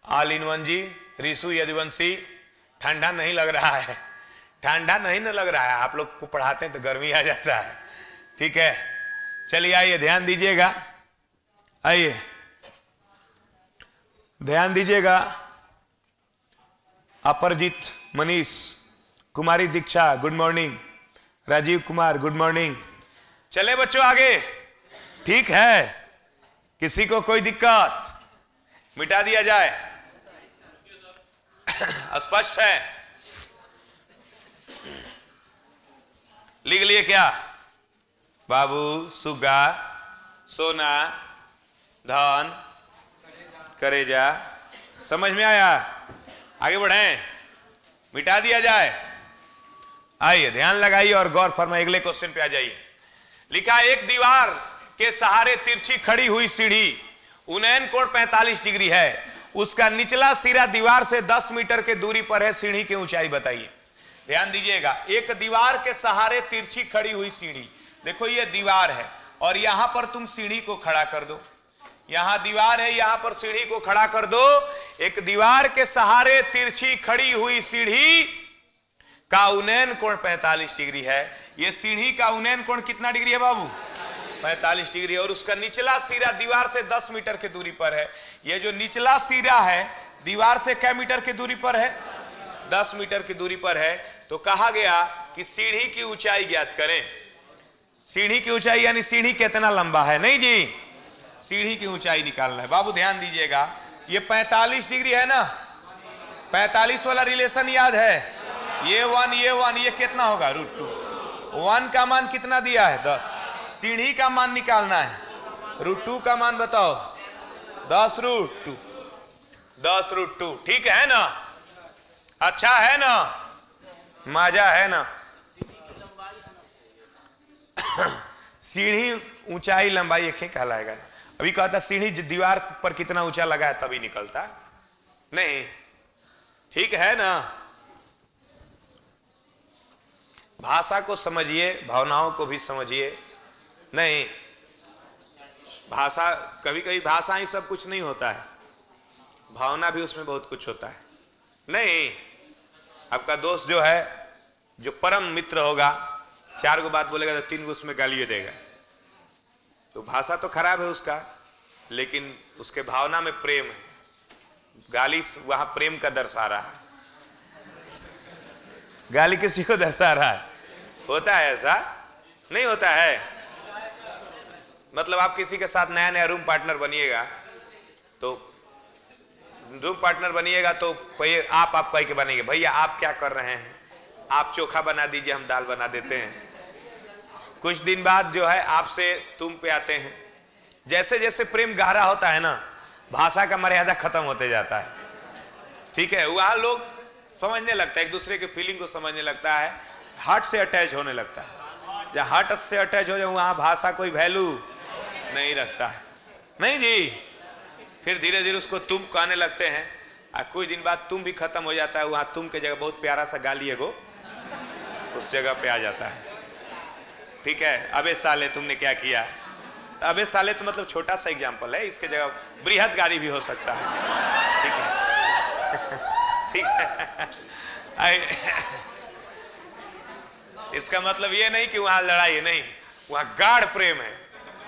ऑल इन वन जी। रिशु यदुवंशी, ठंडा नहीं लग रहा है? ठंडा नहीं ना लग रहा है, आप लोग को पढ़ाते हैं तो गर्मी आ जाता है, ठीक है। चलिए आइए ध्यान दीजिएगा, आइए ध्यान दीजिएगा। Aparajit, Manish, Kumari Diksha good morning, Rajeev Kumar good morning. चले बच्चों आगे, ठीक है। किसी को कोई दिक्कत? मिटा दिया जाए, स्पष्ट है? लिख लिए क्या? बाबू, सुगा, सोना, धन, करेजा। समझ में आया? आगे बढ़ें, मिटा दिया जाए। आइए ध्यान लगाइए और गौर फरमाइए, अगले क्वेश्चन पे आ जाइए। लिखा एक दीवार के सहारे तिरछी खड़ी हुई सीढ़ी, उन्नयन कोण 45 डिग्री है। उसका निचला सिरा दीवार से 10 मीटर के दूरी पर है। सीढ़ी की ऊंचाई बताइए। ध्यान दीजिएगा, एक दीवार के सहारे तिरछी खड़ी हुई सीढ़ी। देखो ये दीवार है, और यहां पर तुम सीढ़ी को खड़ा कर दो। यहां दीवार है, यहां पर सीढ़ी को खड़ा कर दो। एक दीवार के सहारे तिरछी खड़ी हुई सीढ़ी का उन्नयन कोण 45 डिग्री है। ये सीढ़ी का उन्नयन कोण कितना डिग्री है बाबू? 45 डिग्री। और उसका निचला सिरा दीवार से 10 मीटर की दूरी पर है। ये जो निचला सिरा है दीवार से क्या मीटर की दूरी पर है? 10 मीटर की दूरी पर है। तो कहा गया कि सीढ़ी की ऊंचाई ज्ञात करें। सीढ़ी की ऊंचाई यानी सीढ़ी कितना लंबा है? नहीं जी, सीढ़ी की ऊंचाई निकालना है। बाबू ध्यान दीजिएगा, ये 45 डिग्री है ना, 45 वाला रिलेशन याद है? ये 1 ये कितना होगा? √2। 1 का मान कितना दिया है? 10। सीढ़ी का मान निकालना है, √2 का मान बताओ। 10√2, 10√2। ठीक है ना? अच्छा है ना? मजा है ना? सीढ़ी ऊंचाई लंबाई एक ही कहलाएगा। अभी कहता सीढ़ी दीवार पर कितना ऊंचा लगा है तभी निकलता नहीं, ठीक है ना। भाषा को समझिए, भावनाओं को भी समझिए। नहीं, भाषा कभी कभी भाषा ही सब कुछ नहीं होता है, भावना भी उसमें बहुत कुछ होता है। नहीं, आपका दोस्त जो है, जो परम मित्र होगा, 4 गो बात बोलेगा तो 3 गो उसमें गाली देगा, तो भाषा तो खराब है उसका, लेकिन उसके भावना में प्रेम है। गाली वहां प्रेम का दर्शा रहा है, गाली किसी को दर्शा रहा है। होता है ऐसा? नहीं होता है। मतलब आप किसी के साथ नया नया रूम पार्टनर बनिएगा, तो रूम पार्टनर बनिएगा तो आप कह के बनेंगे, भैया आप क्या कर रहे हैं, आप चोखा बना दीजिए, हम दाल बना देते हैं। कुछ दिन बाद जो है आपसे तुम पे आते हैं। जैसे जैसे प्रेम गहरा होता है ना, भाषा का मर्यादा खत्म होते जाता है, ठीक है। वहां लोग समझने लगता है, एक दूसरे के फीलिंग को समझने लगता है, हार्ट से अटैच होने लगता है। जब हार्ट से अटैच हो जाए वहां भाषा कोई वैल्यू नहीं रखता है। नहीं जी, फिर धीरे धीरे उसको तुम कहने लगते हैं, और कुछ दिन बाद तुम भी खत्म हो जाता है। वहां तुम के जगह बहुत प्यारा सा गाली एगो उस जगह पे आ जाता है, ठीक है। अबे साले तुमने क्या किया। अबे साले तो मतलब छोटा सा एग्जाम्पल है, इसके जगह बृहद गाली भी हो सकता है, ठीक है। ठीक है। इसका मतलब ये नहीं कि वहां लड़ाई है, नहीं, वहां गाढ़ प्रेम है,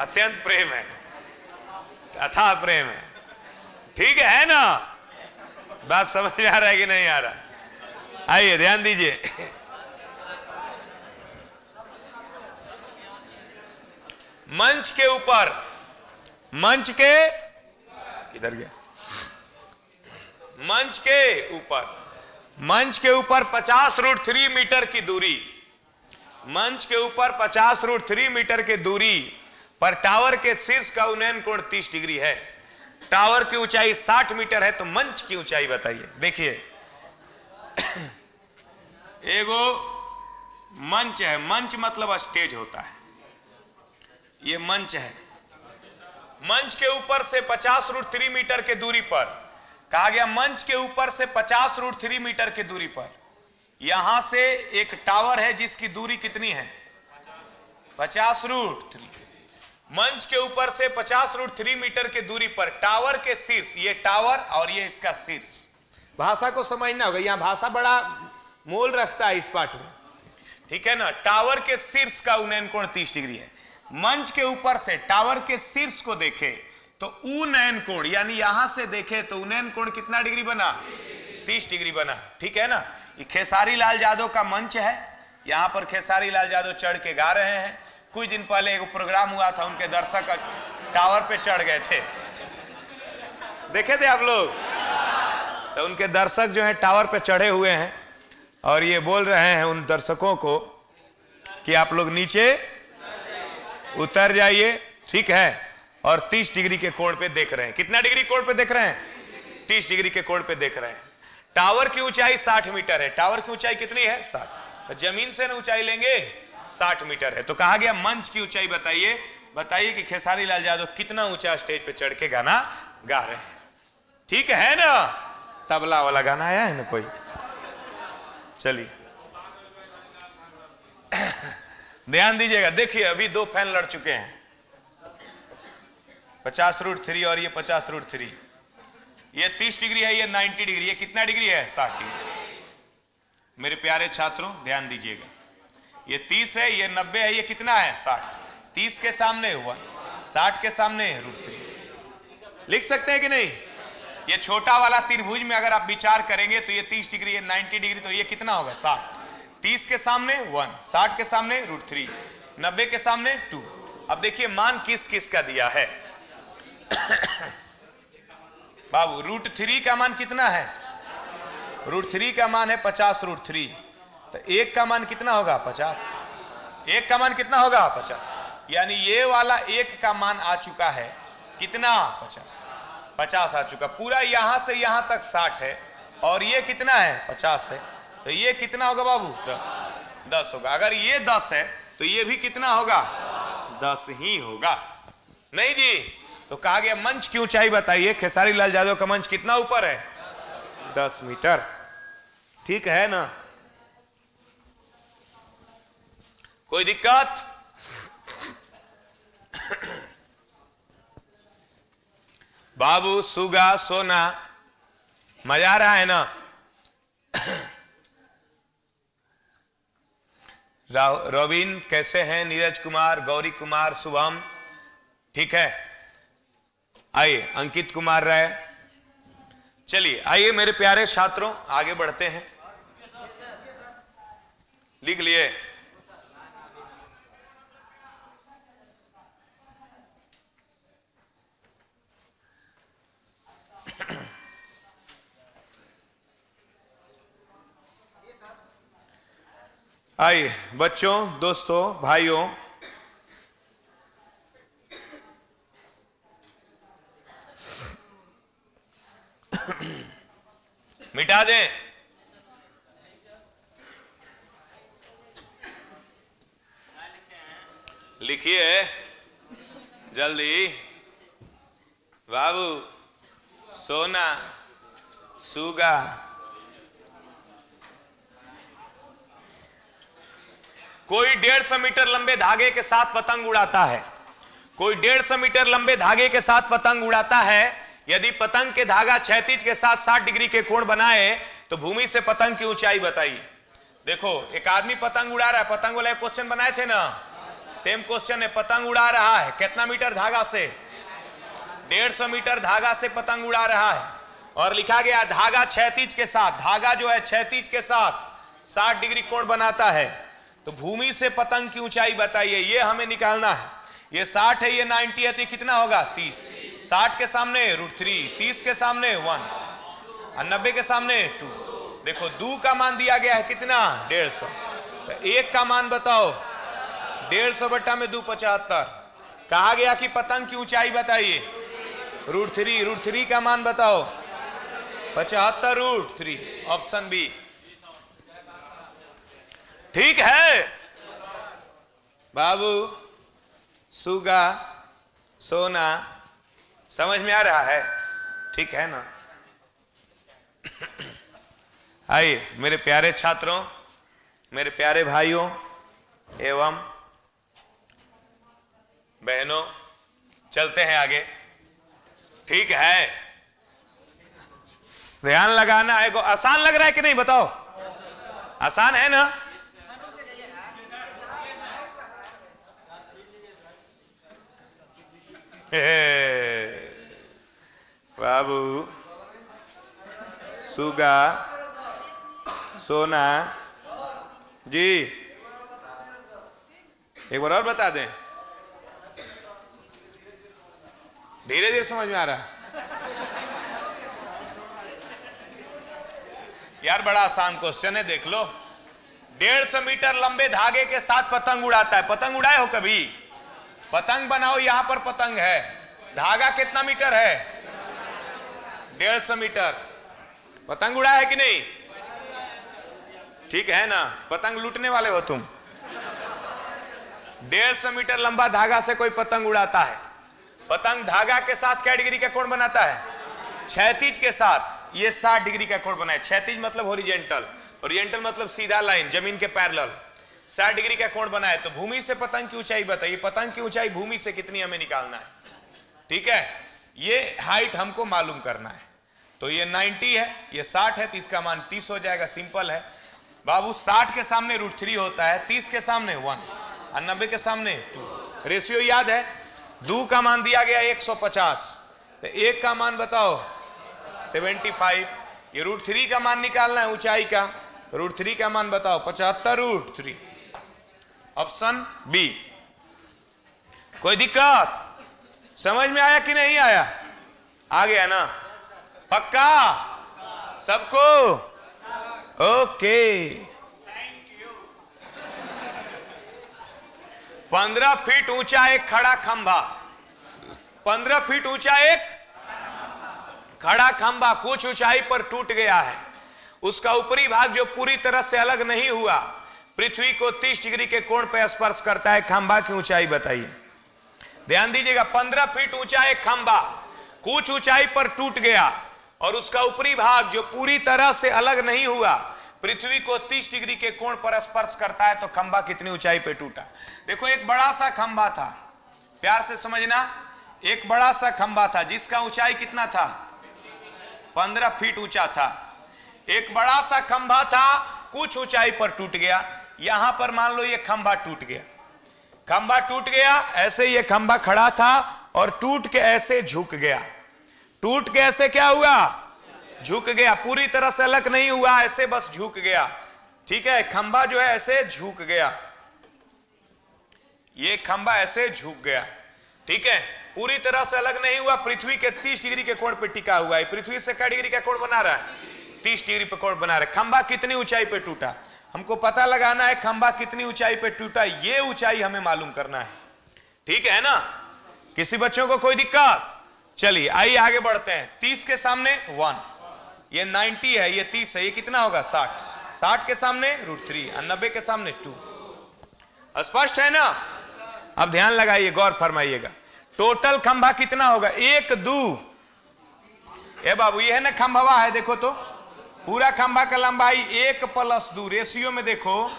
अत्यंत प्रेम है, अथाह प्रेम है, ठीक है ना। बात समझ में आ रहा है कि नहीं आ रहा? आइए ध्यान दीजिए। मंच के ऊपर, मंच के किधर गया, मंच के ऊपर, मंच के ऊपर 50√3 मीटर की दूरी, मंच के ऊपर 50√3 मीटर की दूरी पर टावर के शीर्ष का उन्नयन कोण 30 डिग्री है। टावर की ऊंचाई 60 मीटर है, तो मंच की ऊंचाई बताइए। देखिए, एगो मंच है, मंच मतलब स्टेज होता है, ये मंच है। मंच के ऊपर से 50√3 मीटर के दूरी पर, कहा गया मंच के ऊपर से 50√3 मीटर की दूरी पर यहां से एक टावर है जिसकी दूरी कितनी है, 50√3। मंच के ऊपर से 50√3 मीटर की दूरी पर टावर के शीर्ष, ये टावर और ये इसका शीर्ष। भाषा को समझना होगा, यहां भाषा बड़ा मोल रखता है इस पाठ में, ठीक है ना। टावर के शीर्ष का उन्नयन कोण 30 डिग्री है। मंच के ऊपर से टावर के शीर्ष को देखे तो उन्नयन कोण, यानी यहां से देखे तो उन्नयन कोण कितना डिग्री बना, 30 डिग्री बना, ठीक है ना। ये खेसारी लाल यादव का मंच है, यहां पर खेसारी लाल यादव चढ़ के गा रहे हैं। कुछ दिन पहले एक प्रोग्राम हुआ था, उनके दर्शक टावर पे चढ़ गए थे, देखे थे आप लोग। तो उनके दर्शक जो हैं टावर पे चढ़े हुए हैं और ये बोल रहे हैं उन दर्शकों को कि आप लोग नीचे उतर जाइए, ठीक है। और 30 डिग्री के कोण पे देख रहे हैं। कितना डिग्री कोण पे देख रहे हैं, 30 डिग्री के कोण पे देख रहे हैं। टावर की ऊंचाई 60 मीटर है। टावर की ऊंचाई कितनी है, 60। जमीन से न ऊंचाई लेंगे 60 मीटर है। तो कहा गया मंच की ऊंचाई बताइए, बताइए कि खेसारी लाल यादव कितना ऊंचा स्टेज पे चढ़ के गाना गा रहे हैं, ठीक है ना। तबला वाला गाना आया है ना कोई, चलिए ध्यान दीजिएगा। देखिए अभी 2 फैन लड़ चुके हैं, 50√3 और ये 50√3। ये 30 डिग्री है, ये 90 डिग्री। ये कितना डिग्री है, 60 डिग्री। मेरे प्यारे छात्रों ध्यान दीजिएगा, ये 30 है, ये 90 है, ये कितना है, 60। 30 के सामने 1, 60 के सामने √3। लिख सकते हैं कि नहीं। ये छोटा वाला त्रिभुज में अगर आप विचार करेंगे तो ये 30 डिग्री, ये 90 डिग्री, तो ये कितना होगा, 60। 30 के सामने 1, 60 के सामने √3, 90 के सामने 2। अब देखिए मान किस किस का दिया है बाबू। √3 का मान कितना है, √3 का मान है 50√3, तो 1 का मान कितना होगा, 50। 1 का मान कितना होगा, 50। यानी ये वाला 1 का मान आ चुका है कितना, 50 आ चुका। पूरा यहां से यहां तक 60 है और ये कितना है, 50 है। तो ये कितना होगा बाबू, 10 होगा। अगर ये 10 है तो ये भी कितना होगा, 10 ही होगा। नहीं जी, तो कहा गया मंच की ऊंचाई बताइए। खेसारी लाल यादव का मंच कितना ऊपर है? 10 मीटर। ठीक है ना? कोई दिक्कत? बाबू, सुगा, सोना, मजा आ रहा है ना? रोबिन कैसे हैं? नीरज कुमार, गौरी कुमार, शुभम, ठीक है। आइए, अंकित कुमार राय। चलिए आइए मेरे प्यारे छात्रों, आगे बढ़ते हैं। लिख लिए? आइए बच्चों, दोस्तों, भाइयों, मिटा दें। लिखिए जल्दी। बाबू, सोना, सुगा, कोई 150 मीटर लंबे धागे के साथ पतंग उड़ाता है। कोई 150 मीटर लंबे धागे के साथ पतंग उड़ाता है। यदि पतंग के धागा क्षैतिज के साथ 60 डिग्री के कोण बनाए तो भूमि से पतंग की ऊंचाई बताइए। देखो, एक आदमी पतंग उड़ा रहा है। पतंग वाले क्वेश्चन बनाए थे ना, सेम क्वेश्चन है। पतंग उड़ा रहा है कितना मीटर धागा से? 150 मीटर धागा से पतंग उड़ा रहा है। और लिखा गया धागा क्षैतिज के साथ, धागा जो है क्षैतिज के साथ 60 डिग्री कोण बनाता है। तो भूमि से पतंग की ऊंचाई बताइए, ये हमें निकालना है। ये 60 है, ये 90 है, तो कितना होगा? 30। 60 के सामने √3, 30 के सामने 1 और 90 के सामने 2। देखो, 2 का मान दिया गया है कितना? 150। तो 1 का मान बताओ। 150 बट्टा में 2 75। कहा गया कि पतंग की ऊंचाई बताइए। √3, √3 का मान बताओ। 75 √3, ऑप्शन बी। ठीक है बाबू, सुगा, सोना, समझ में आ रहा है? ठीक है ना? आइए मेरे प्यारे छात्रों, मेरे प्यारे भाइयों एवं बहनों, चलते हैं आगे। ठीक है, ध्यान लगाना है। को आसान लग रहा है कि नहीं बताओ? आसान है ना? बाबू, सुगा, सोना जी, एक बार और बता दें। धीरे धीरे समझ में आ रहा है यार? बड़ा आसान क्वेश्चन है, देख लो। 150 मीटर लंबे धागे के साथ पतंग उड़ाता है। पतंग उड़ाए हो कभी? पतंग बनाओ, यहां पर पतंग है। धागा कितना मीटर है? 150 मीटर। पतंग उड़ाया है कि नहीं? ठीक है ना? पतंग लूटने वाले हो तुम। 150 मीटर लंबा धागा से कोई पतंग उड़ाता है। पतंग धागा के साथ क्या डिग्री का कोण बनाता है? क्षैतिज के साथ। ये 60 डिग्री का कोण बनाए। क्षैतिज मतलब हॉरिजॉन्टल, ओरिएंटल मतलब सीधा लाइन, जमीन के पैरेलल। 60 डिग्री का कोण बनाए। तो भूमि से पतंग की ऊंचाई बताइए। पतंग की ऊंचाई भूमि से कितनी हमें निकालना है। ठीक है, ये हाइट हमको मालूम करना है। तो ये 90 है, ये 60 है, तो इसका मान 30 हो जाएगा। सिंपल है बाबू। 60 के सामने √3 होता है, 30 के सामने 1 और 90 के सामने 2। रेशियो याद है? 2 का मान दिया गया 150, तो 1 का मान बताओ 75। ये √3 का मान निकालना है ऊंचाई का। √3 का मान बताओ 75 √3, ऑप्शन बी। कोई दिक्कत? समझ में आया कि नहीं आया? आ गया ना? पक्का सबको? ओके। 15 फीट ऊंचा एक खड़ा खंभा। 15 फीट ऊंचा एक खड़ा खंभा कुछ ऊंचाई पर टूट गया है। उसका ऊपरी भाग जो पूरी तरह से अलग नहीं हुआ, पृथ्वी को 30 डिग्री के कोण पर स्पर्श करता है। खंभा की ऊंचाई बताइए। ध्यान दीजिएगा, 15 फीट ऊंचा एक खंबा कुछ ऊंचाई पर टूट गया और उसका ऊपरी भाग जो पूरी तरह से अलग नहीं हुआ, पृथ्वी को 30 डिग्री के कोण पर स्पर्श करता है, तो खंबा कितनी ऊंचाई पे टूटा। देखो एक बड़ा सा खंबा था, प्यार से समझना, एक बड़ा सा खंबा था जिसका ऊंचाई कितना था, 15 फीट ऊंचा था। एक बड़ा सा खंबा था, कुछ ऊंचाई पर टूट गया। यहां पर मान लो ये खंबा टूट गया, खंबा टूट गया, ऐसे ये खंबा खड़ा था और टूट के ऐसे झुक गया। टूट के ऐसे क्या हुआ, झुक गया, पूरी तरह से अलग नहीं हुआ, ऐसे बस झुक गया। ठीक है, खंबा जो है ऐसे झुक गया, ये खंबा ऐसे झुक गया। ठीक है, पूरी तरह से अलग नहीं हुआ, पृथ्वी के 30 डिग्री के कोण पे टिका हुआ है। पृथ्वी से क्या डिग्री का कोण बना रहा है, 30 डिग्री पे कोण बना रहा है। खंबा कितनी ऊंचाई पे टूटा, हमको पता लगाना है खंबा कितनी ऊंचाई पे टूटा, ये ऊंचाई हमें मालूम करना है। ठीक है ना, किसी बच्चों को कोई दिक्कत? चलिए आइए आगे बढ़ते हैं। 30 के सामने 1, ये 90 है, ये 30 है, ये कितना होगा 60, 60 के सामने √3 और 90 के सामने 2। स्पष्ट है ना? अब ध्यान लगाइए, गौर फरमाइएगा, टोटल खंभा कितना होगा, 1 2, ए बाबू ये है ना खंभवा है, देखो तो पूरा खंभा का लंबाई 1 + 2, रेशियो में देखो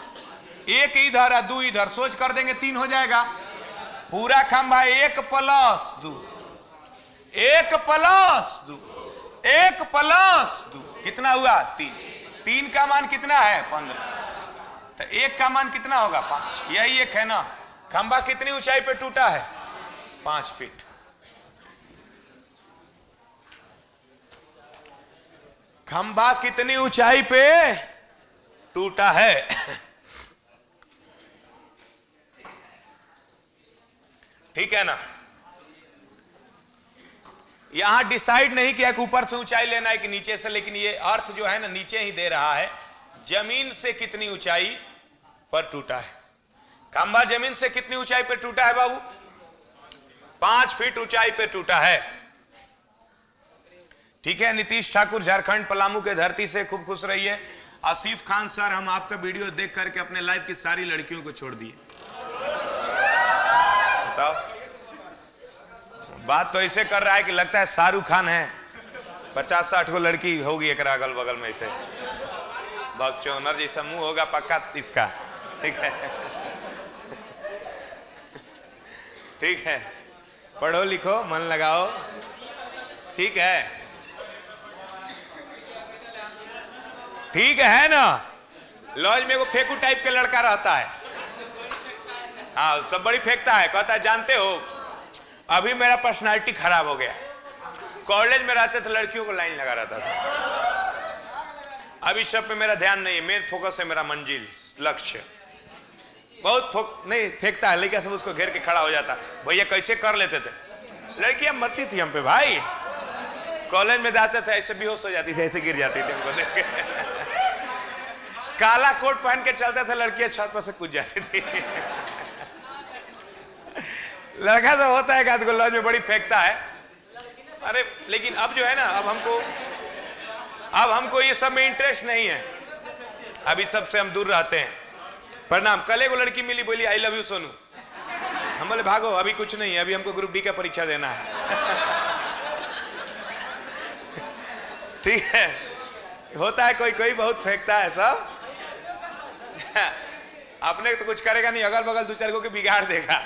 1 इधर और 2 इधर, सोच कर देंगे 3 हो जाएगा। पूरा खंभा 1 + 2, 1 + 2, 1 + 2 कितना हुआ 3, 3 का मान कितना है 15, तो 1 का मान कितना होगा 5, यही एक है ना। खंभा कितनी ऊंचाई पे टूटा है, 5 फीट। खंभा कितनी ऊंचाई पे टूटा है, ठीक है ना। यहां डिसाइड नहीं किया कि ऊपर से ऊंचाई लेना है कि नीचे से, लेकिन ये अर्थ जो है ना नीचे ही दे रहा है, जमीन से कितनी ऊंचाई पर टूटा है। खंभा जमीन से कितनी ऊंचाई पर टूटा है बाबू, 5 फीट ऊंचाई पे टूटा है। ठीक है, नीतीश ठाकुर झारखंड पलामू के धरती से, खूब खुश रहिए। आसिफ खान सर, हम आपका वीडियो देख करके अपने लाइफ की सारी लड़कियों को छोड़ दिए। बताओ, बात तो ऐसे कर रहा है कि लगता है शाहरुख खान है, 50-60 को लड़की होगी एक अगल बगल में, ऐसे बकचोनर जैसा मुंह होगा पक्का इसका। ठीक है, ठीक है, पढ़ो लिखो मन लगाओ, ठीक है, ठीक है ना। लॉज में वो फेंकू टाइप के लड़का रहता है, हाँ सब बड़ी फेंकता है, कहता है जानते हो अभी मेरा पर्सनालिटी खराब हो गया। कॉलेज में रहते थे लड़कियों को लाइन लगा रहता था, अभी सब पे मेरा ध्यान नहीं है, मेन फोकस है मेरा मंजिल लक्ष्य। बहुत नहीं फेंकता है, लड़कियां सब उसको घेर के खड़ा हो जाता। भैया कैसे कर लेते थे, लड़कियां मरती थी हम पे भाई। कॉलेज में जाते थे ऐसे बेहोश हो जाती थी, ऐसे गिर जाती थी हमको देख के। काला कोट पहन के चलते थे, लड़कियां छत पर से कूद जाती थी। लड़का तो होता है कि लॉज में बड़ी फेंकता है। अरे लेकिन अब जो है ना, अब हमको ये सब में इंटरेस्ट नहीं है, अभी सबसे हम दूर रहते हैं। प्रणाम। कल एक लड़की मिली, बोली आई लव यू सोनू। हम बोले भागो, अभी कुछ नहीं है, अभी हमको ग्रुप डी का परीक्षा देना है। ठीक है, होता है कोई कोई बहुत फेंकता है सब। अपने तो कुछ करेगा नहीं, अगल बगल 2-4 को बिगाड़ देगा।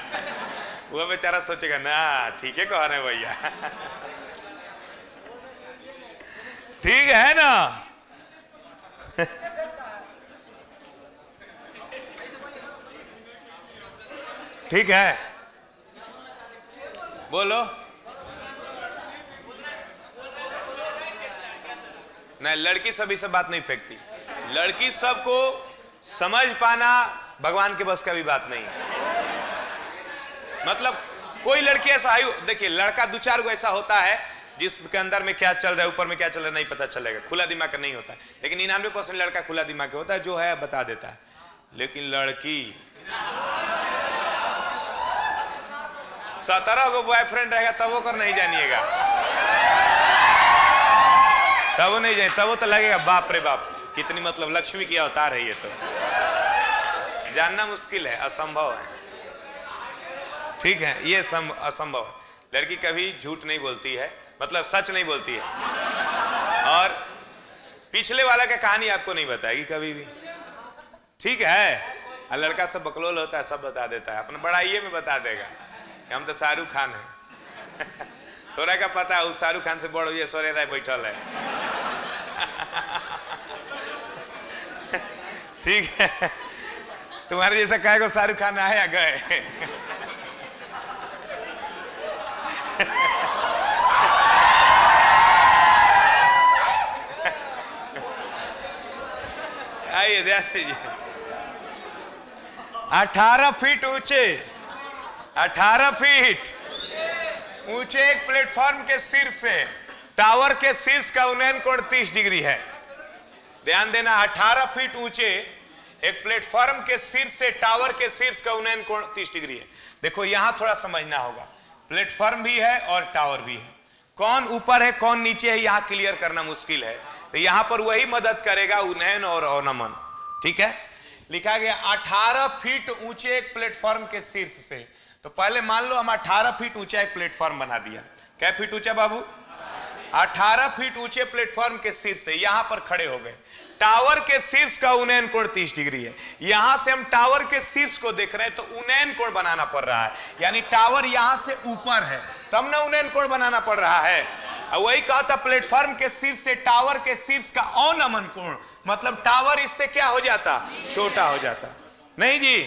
वो बेचारा सोचेगा ना ठीक है कौन है भैया। ठीक है ना। ठीक है, बोलो। नहीं, लड़की सभी से बात नहीं फेंकती, लड़की सबको समझ पाना भगवान के बस का भी बात नहीं है। मतलब कोई लड़की ऐसा आई, देखिए लड़का 2-4 को ऐसा होता है जिसके अंदर में क्या चल रहा है, ऊपर में क्या चल रहा है नहीं पता चलेगा, खुला दिमाग का नहीं होता है। लेकिन 99% लड़का खुला दिमाग का होता है, जो है बता देता है। लेकिन लड़की 17 को बॉयफ्रेंड रहेगा तब वो कर नहीं जानिएगा, तब वो नहीं जाए, तब वो तो लगेगा बाप रे बाप कितनी मतलब लक्ष्मी की अवतार है ये, तो जानना मुश्किल है, असंभव है। ठीक है, ये असंभव है। लड़की कभी झूठ नहीं बोलती है, मतलब सच नहीं बोलती है, और पिछले वाला का कहानी आपको नहीं बताएगी कभी भी, ठीक है। और लड़का सब बकलोल होता है, सब बता देता है, अपना बड़ाइये में बता देगा हम तो शाहरुख खान है। थोड़ा का पता है, उस शाहरुख खान से बड़ ये सोरे राय बैठल है। ठीक है, तुम्हारे जैसा कहे को शाहरुख खान आए या गए। आइए ध्यान दीजिए, 18 फीट ऊंचे, 18 फीट ऊंचे एक प्लेटफॉर्म के शीर्ष से टावर के शीर्ष का उन्नयन कोण 30 डिग्री है। ध्यान देना, 18 फीट ऊंचे एक प्लेटफॉर्म के शीर्ष से टावर के शीर्ष का उन्नयन कोण 30 डिग्री है। देखो यहां थोड़ा समझना होगा, प्लेटफॉर्म भी है और टावर भी है, कौन ऊपर है कौन नीचे है यहां क्लियर करना मुश्किल है, तो यहां पर वही मदद करेगा, उन्नयन और अवनमन। ठीक है, लिखा गया 18 फीट ऊंचे एक प्लेटफॉर्म के शीर्ष से। तो पहले मान लो हम 18 फीट ऊंचा एक प्लेटफॉर्म बना दिया। क्या फीट ऊंचा बाबू? 18 फीट ऊंचे प्लेटफॉर्म के शीर्ष से यहां पर खड़े हो गए। टावर के शीर्ष का उन्नयन कोण 30 डिग्री है। यहां से हम टावर के शीर्ष को देख रहे हैं, तो उन्नयन कोण बनाना पड़ रहा है, यानी टावर यहां से ऊपर है तब ना उन्नयन कोण बनाना पड़ रहा है। वही कहा था, प्लेटफॉर्म के शीर्ष से टावर के शीर्ष का अवनमन कोण, मतलब टावर इससे क्या हो जाता, छोटा हो जाता। नहीं जी,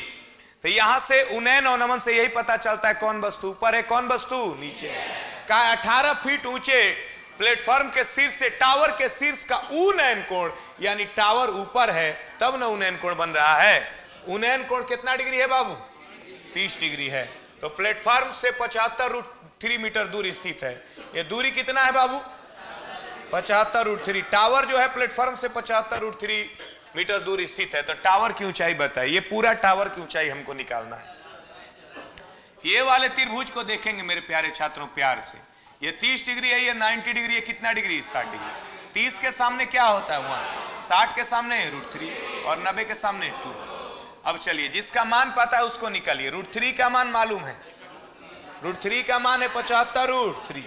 तो यहां से उन्नयन अवनमन से यही पता चलता है कौन वस्तु ऊपर है कौन वस्तु नीचे है। कहा 18 फीट ऊंचे प्लेटफॉर्म के शीर्ष से टावर के शीर्ष का उन्नयन कोण, यानी टावर ऊपर है तब ना उन्नयन कोण बन रहा है। उन्नयन कोण कितना डिग्री है बाबू? 30 डिग्री है। तो प्लेटफॉर्म से 75√3 मीटर दूर स्थित है। ये दूरी कितना है बाबू? 75√3। टावर जो है प्लेटफॉर्म से 75√3 मीटर दूर स्थित है। तो टावर की ऊंचाई बताइए, ये पूरा टावर की ऊंचाई हमको निकालना है। ये वाले त्रिभुज को देखेंगे मेरे प्यारे छात्रों प्यार से, ये 30 डिग्री है, ये 90 डिग्री है, कितना डिग्री? 60 डिग्री। 30 के सामने क्या होता है 1, 60 के सामने √3 और 90 के सामने 2। अब चलिए, जिसका मान पता है उसको निकालिए। √3 का मान मालूम है, √3 का मान है 75√3,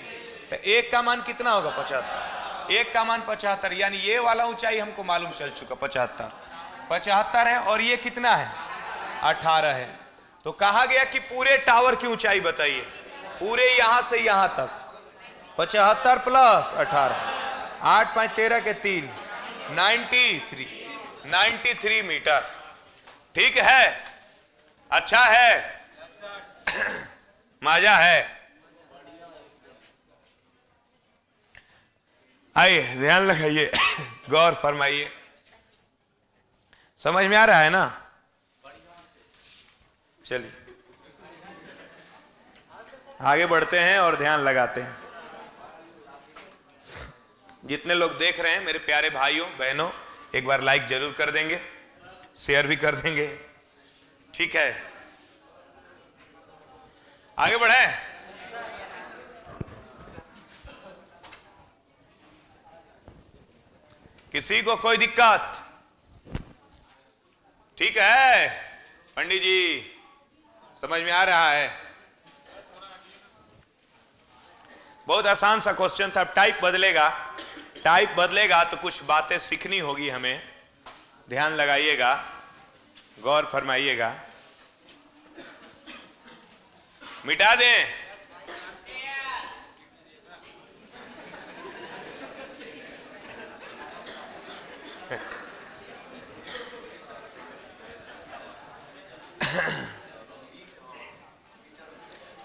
तो 1 का मान कितना होगा? 75। 1 का मान 75, यानी ये वाला ऊंचाई हमको मालूम चल चुका 75 है, और ये कितना है? 18 है। तो कहा गया कि पूरे टावर की ऊंचाई बताइए, पूरे यहां से यहां तक 75 + 18, 8 5 13 के 3, 93 मीटर। ठीक है, अच्छा है, मजा है। आइए ध्यान लगाइए, गौर फरमाइए, समझ में आ रहा है ना? चलिए आगे बढ़ते हैं और ध्यान लगाते हैं। जितने लोग देख रहे हैं मेरे प्यारे भाइयों बहनों, एक बार लाइक जरूर कर देंगे, शेयर भी कर देंगे। ठीक है, आगे बढ़े। किसी को कोई दिक्कत? ठीक है पंडित जी, समझ में आ रहा है? बहुत आसान सा क्वेश्चन था। टाइप बदलेगा तो कुछ बातें सीखनी होगी हमें। ध्यान लगाइएगा, गौर फरमाइएगा। मिटा दें?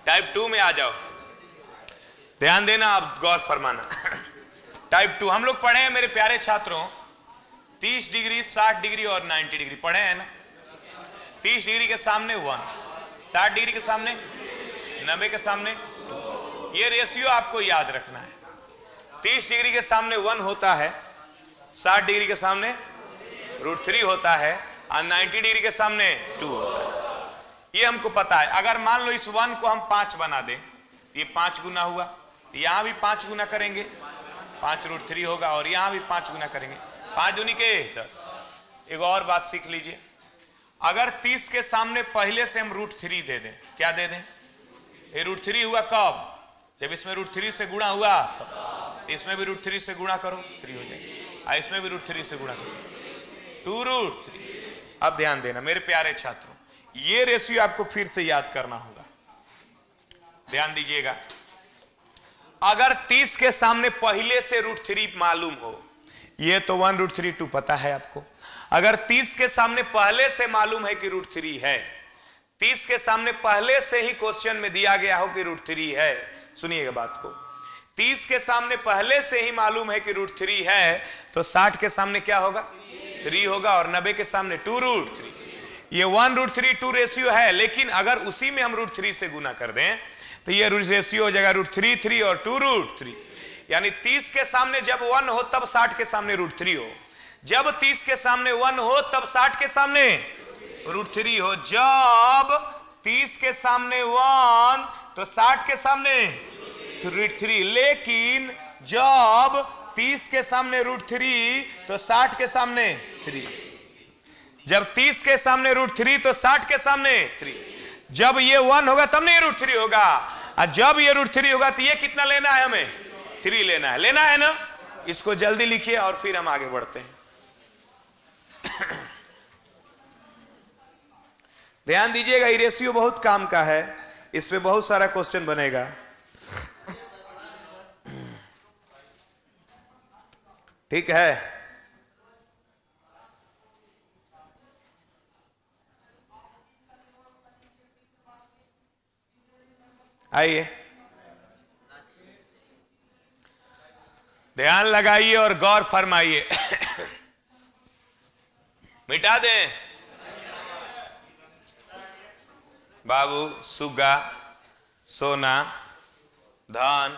टाइप 2 में आ जाओ, ध्यान देना, आप गौर फरमाना। टाइप 2 हम लोग पढ़े हैं मेरे प्यारे छात्रों, 30 डिग्री, 60 डिग्री और 90 डिग्री पढ़े हैं ना। 30 डिग्री के सामने 1, 60 डिग्री के सामने, 90 के सामने 2। ये रेशियो आपको याद रखना है। 30 डिग्री के सामने 1 होता है, 60 डिग्री के सामने √3 होता है, और 90 डिग्री के सामने 2 होता है। ये हमको पता है। अगर मान लो इस 1 को हम 5 बना दें, ये 5 गुना हुआ, तो यहां भी 5 गुना करेंगे, 5√3 होगा, और यहां भी 5 गुना करेंगे, 5 दूनी के 10। एक और बात सीख लीजिए, अगर 30 के सामने पहले से हम √3 दे दें, क्या दे दें? ये √3 हुआ कब? जब इसमें √3 से गुणा हुआ तो इसमें भी √3 से गुणा करो 3 हो जाएगा, इसमें भी √3 से गुणा करो 2√3। अब ध्यान देना मेरे प्यारे छात्रों, ये रेशियो आपको फिर से याद करना होगा, ध्यान दीजिएगा। अगर 30 के सामने पहले से √3 मालूम हो, ये तो 1√3 पता है आपको, अगर 30 के सामने पहले से मालूम है कि √3 है, 30 के सामने पहले से ही क्वेश्चन में दिया गया हो कि √3 है, सुनिएगा बात को, 30 के सामने पहले से ही मालूम है कि √3 है, तो 60 के सामने क्या होगा? 3 होगा, और 90 के सामने 2√3। ये 1√3 रेशियो है, लेकिन अगर उसी में हम √3 से गुना कर दें तो ये रेशियो हो जाएगा √3 3 और 2√3। यानी 30 के सामने जब 1 हो तब 60 के सामने √3 हो, जब 30 के सामने 1 हो तब 60 के सामने √3 हो, जब 30 के सामने 1 तो 60 के सामने √3, लेकिन जब 30 के सामने √3 तो 60 के सामने 3, जब 30 के सामने √3 तो 60 के सामने 3, जब ये 1 होगा तब नहीं √3 होगा, और जब ये √3 होगा तो ये कितना लेना है हमें? 3 लेना है ना। इसको जल्दी लिखिए और फिर हम आगे बढ़ते हैं। ध्यान दीजिएगा, ये रेशियो बहुत काम का है, इस पे बहुत सारा क्वेश्चन बनेगा। ठीक है, आइए ध्यान लगाइए और गौर फरमाइए। मिटा दें बाबू, सुगा, सोना, धान,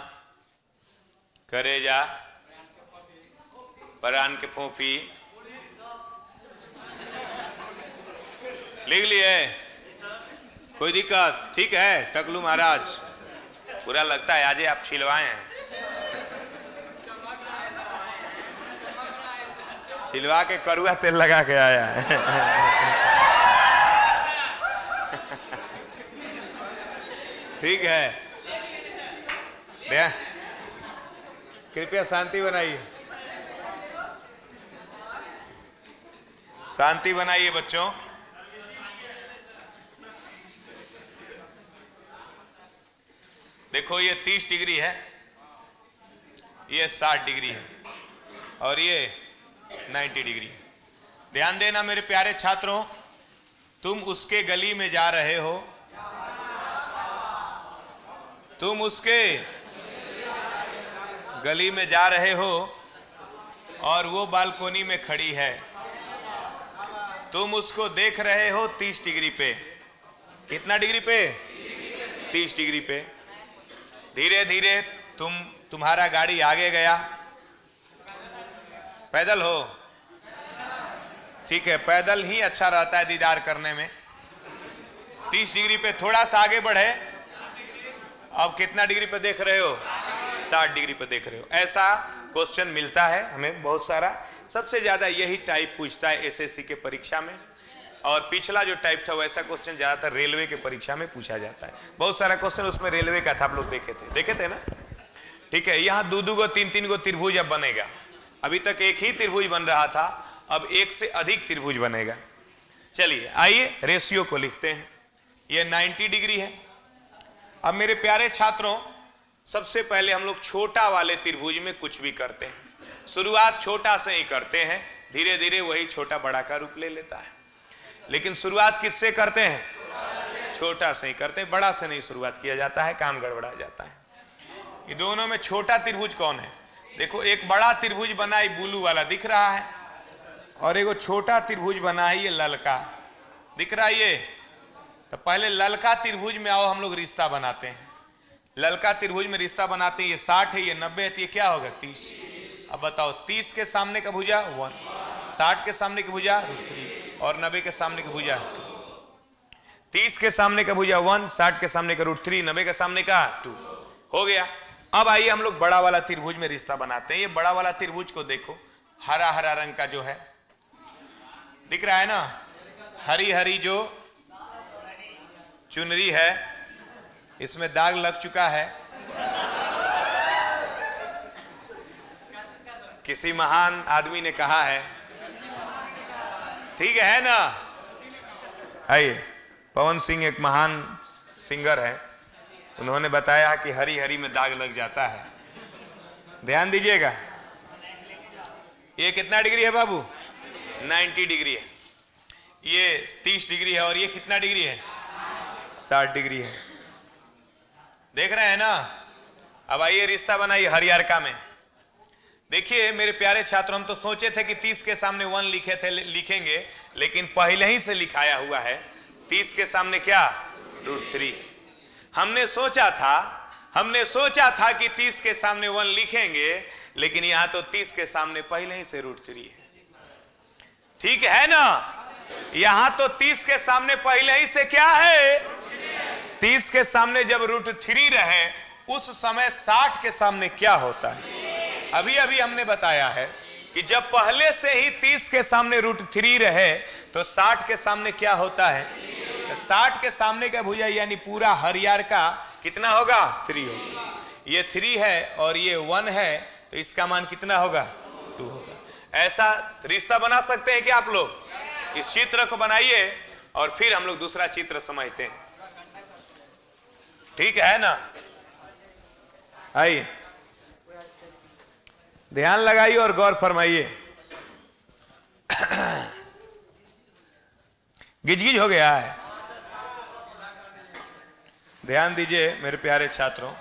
करेजा, परान के फूफी, लिख लिए? कोई दिक्कत? ठीक है टकलू महाराज, बुरा लगता है आज आप छिलवाए हैं, छिलवा के करुआ तेल लगा के आया है। ठीक है, कृपया शांति बनाइए, शांति बनाइए बच्चों। देखो ये 30 डिग्री है, ये 60 डिग्री है, और ये 90 डिग्री है। ध्यान देना मेरे प्यारे छात्रों, तुम उसके गली में जा रहे हो, तुम उसके गली में जा रहे हो और वो बालकोनी में खड़ी है, तुम उसको देख रहे हो 30 डिग्री पे। कितना डिग्री पे? 30 डिग्री पे। धीरे धीरे तुम्हारा गाड़ी आगे गया, पैदल हो, ठीक है, पैदल ही अच्छा रहता है दीदार करने में। 30 डिग्री पे थोड़ा सा आगे बढ़े, अब कितना डिग्री पे देख रहे हो? 60 डिग्री पे देख रहे हो। ऐसा क्वेश्चन मिलता है हमें बहुत सारा, सबसे ज्यादा यही टाइप पूछता है एसएससी के परीक्षा में, और पिछला जो टाइप था वैसा क्वेश्चन ज्यादातर रेलवे के परीक्षा में पूछा जाता है। बहुत सारा क्वेश्चन उसमें रेलवे का था, आप लोग देखे थे ना। ठीक है, यहाँ 2-2 गो 3-3 गो त्रिभुज अब बनेगा। अभी तक एक ही त्रिभुज बन रहा था, अब एक से अधिक त्रिभुज बनेगा। चलिए आइए रेशियो को लिखते हैं। ये 90 डिग्री है। अब मेरे प्यारे छात्रों, सबसे पहले हम लोग छोटा वाले त्रिभुज में कुछ भी करते हैं। शुरुआत छोटा से ही करते हैं, धीरे धीरे वही छोटा बड़ा का रूप ले लेता है। लेकिन शुरुआत किससे करते हैं? छोटा से ही करते हैं, बड़ा से नहीं शुरुआत किया जाता है, काम गड़बड़ा जाता है। ये दोनों में छोटा त्रिभुज कौन है? देखो, एक बड़ा त्रिभुज बना है, ब्लू वाला दिख रहा है, और एक छोटा त्रिभुज बना है, ये ललका दिख रहा है ये। तो पहले ललका त्रिभुज में आओ, हम लोग रिश्ता बनाते हैं। ललका त्रिभुज में रिश्ता बनाते हैं, ये 60 है, ये 90 है, तो ये क्या होगा? 30। अब बताओ, 30 के सामने का भुजा 1, 60 के सामने की भुजा √3, और 90 के सामने की भुजा 2। 30 के सामने का भुजा 1, 60 के सामने का √3, 90 के सामने का 2 हो गया। अब आइए हम लोग बड़ा वाला त्रिभुज में रिश्ता बनाते हैं। ये बड़ा वाला त्रिभुज को देखो, हरा हरा रंग का जो है दिख रहा है ना, हरी हरी जो चुनरी है, इसमें दाग लग चुका है। किसी महान आदमी ने कहा है, ठीक है ना? आइए, पवन सिंह एक महान सिंगर है, उन्होंने बताया कि हरी हरी में दाग लग जाता है। ध्यान दीजिएगा, ये कितना डिग्री है बाबू? 90 डिग्री है। ये 30 डिग्री है और ये कितना डिग्री है? 60 डिग्री है। देख रहे हैं ना? अब आइए रिश्ता बनाइए हरियारका में। देखिए मेरे प्यारे छात्र, हम तो सोचे थे कि 30 के सामने 1 लिखेंगे, लेकिन पहले ही से लिखाया हुआ है 30 के सामने क्या? √3। हमने सोचा था कि 30 के सामने 1 लिखेंगे, लेकिन यहां तो 30 के सामने पहले ही से √3 है। ठीक है ना? यहां तो 30 के सामने पहले ही से क्या है? 30 के सामने जब √3 रहे, उस समय 60 के सामने क्या होता है? अभी अभी हमने बताया है कि जब पहले से ही 30 के सामने √3 रहे तो 60 के सामने क्या होता है? 60 के सामने का भुजा यानी पूरा हरियारका कितना होगा? 3 होगा। ये 3 है और ये 1 है, तो इसका मान कितना होगा? 2 होगा। ऐसा रिश्ता बना सकते हैं कि आप लोग? इस चित्र को बनाइए और फिर हम लोग दूसरा चित्र समझते हैं। ठीक है ना? आइए, ध्यान लगाइए और गौर फरमाइए। गिजगिज हो गया है। ध्यान दीजिए मेरे प्यारे छात्रों,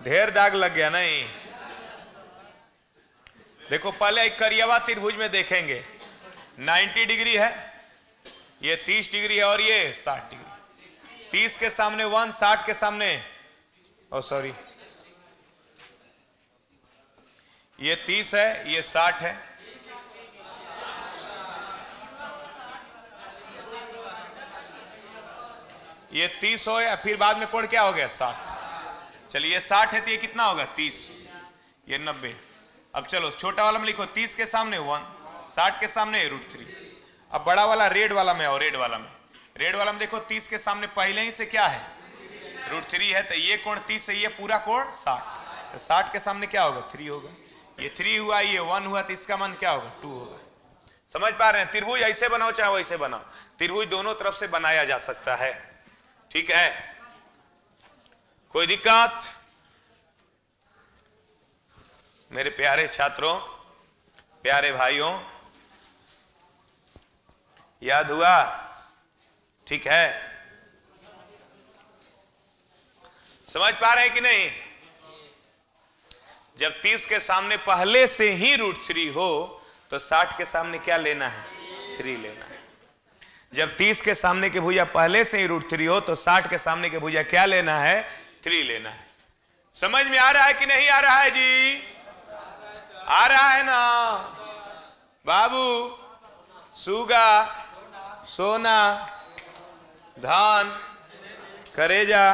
ढेर दाग लग गया नहीं? देखो पहले एक करियवा त्रिभुज में देखेंगे, 90 डिग्री है, ये 30 डिग्री है और ये 60 डिग्री। 30 के सामने 1, 60 के सामने ये 30 है, ये 60 है। ये 30 हो या फिर बाद में कोण क्या हो गया? 60। चलिए ये 60 है तो ये कितना होगा? 30। ये 90। अब चलो छोटा वाला में लिखो, 30 के सामने 1, 60 के सामने √3। अब बड़ा वाला रेड वाला में, और रेड वाला में देखो 30 के सामने पहले ही से क्या है? √3 है, तो ये कोण 30 है, ये पूरा कोण 60, तो 60 के सामने क्या होगा? 3 होगा। ये 3 हुआ, ये 1 हुआ, तो इसका मान क्या होगा? 2 होगा। समझ पा रहे हैं? त्रिभुज ऐसे बनाओ चाहे वैसे बनाओ, त्रिभुज दोनों तरफ से बनाया जा सकता है। ठीक है, कोई दिक्कत? मेरे प्यारे छात्रों, प्यारे भाइयों, याद हुआ? ठीक है, समझ पा रहे हैं कि नहीं? जब 30 के सामने पहले से ही √3 हो तो 60 के सामने क्या लेना है? 3 लेना है। जब 30 के सामने के भुजा पहले से ही √3 हो तो 60 के सामने के भुजा क्या लेना है? 3 लेना है। समझ में आ रहा है कि नहीं आ रहा है जी? आ रहा है ना बाबू? सूगा, सोना, धान, करेजा,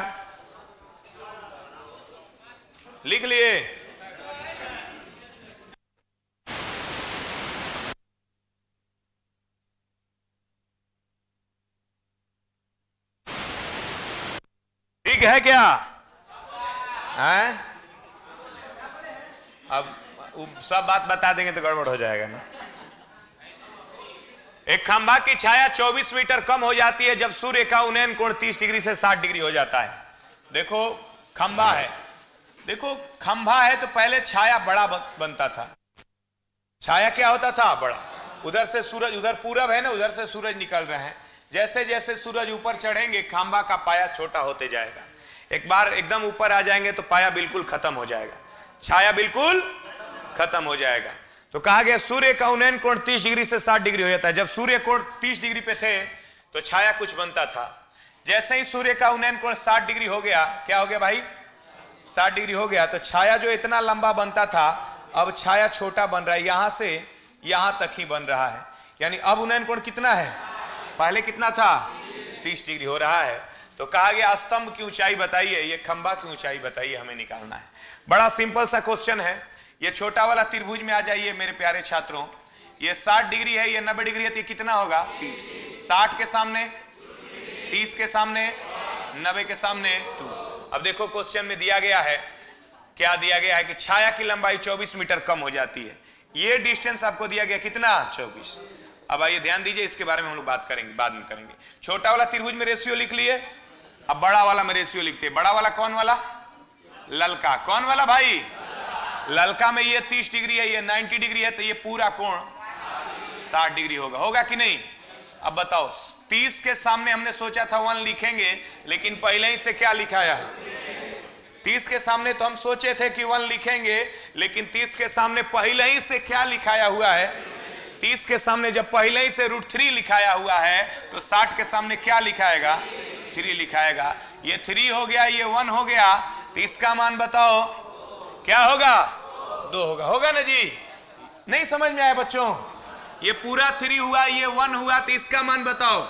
लिख लिए? ठीक है क्या? है? अब सब बात बता देंगे तो गड़बड़ हो जाएगा ना। एक खंभा की छाया 24 मीटर कम हो जाती है जब सूर्य का उन्नयन कोण 30 डिग्री से 60 डिग्री हो जाता है। देखो खंभा है, देखो खंभा है तो पहले छाया बड़ा बनता था। छाया क्या होता था? बड़ा। उधर से सूरज, उधर पूरब है ना, उधर से सूरज निकल रहे हैं। जैसे जैसे सूरज ऊपर चढ़ेंगे खंभा का पाया छोटा होते जाएगा। एक बार एकदम ऊपर आ जाएंगे तो पाया बिल्कुल खत्म हो जाएगा, छाया बिल्कुल खत्म हो जाएगा। तो कहा गया सूर्य का उन्नयन कोण 30 डिग्री से 60 डिग्री हो जाता है। जब सूर्य कोण 30 डिग्री पे थे तो छाया कुछ बनता था। जैसे ही सूर्य का उन्नयन कोण 60 डिग्री हो गया, क्या हो गया भाई? 60 डिग्री हो गया, तो छाया जो इतना लंबा बनता था अब छाया छोटा बन रहा है, यहां से यहां तक ही बन रहा है। यानी अब उन्नयन कोण कितना है? पहले कितना था? 30 डिग्री हो रहा है। तो कहा गया स्तंभ की ऊंचाई बताइए, ये खंभा की ऊंचाई बताइए, हमें निकालना है। बड़ा सिंपल सा क्वेश्चन है। ये छोटा वाला त्रिभुज में आ जाइए मेरे प्यारे छात्रों। ये 60 डिग्री है, ये 90 डिग्री है, तो ये कितना होगा 30। 60 के सामने 30 के सामने 90 के सामने 2। अब देखो क्वेश्चन में दिया गया है, क्या दिया गया है कि छाया की लंबाई 24 मीटर कम हो जाती है। ये डिस्टेंस आपको दिया गया कितना 24। अब आइए ध्यान दीजिए, इसके बारे में हम लोग बात करेंगे, बाद में करेंगे। छोटा वाला त्रिभुज में रेशियो लिख लिए, अब बड़ा वाला में रेशियो लिखते हैं। बड़ा वाला कौन वाला? ललका। कौन वाला भाई? ललका में ये 30 डिग्री है, ये 90 डिग्री है, तो ये पूरा कोण 60 डिग्री होगा। होगा कि नहीं? अब बताओ, 30 के सामने हमने सोचा था 1 लिखेंगे, लेकिन पहले ही से क्या लिखाया है? 30 के सामने तो हम सोचे थे कि 1 लिखेंगे, लेकिन 30 के सामने पहले ही से क्या लिखाया हुआ है? 30 के सामने जब पहले ही से √3 लिखाया हुआ है, तो 60 के सामने क्या लिखाएगा? 3 लिखाएगा। ये 3 हो गया, ये 1 हो गया, तो इसका मान बताओ क्या होगा? 2 होगा। होगा ना जी? नहीं समझ में आया बच्चों? ये पूरा 3 हुआ, ये 1 हुआ, तो इसका मान बताओ।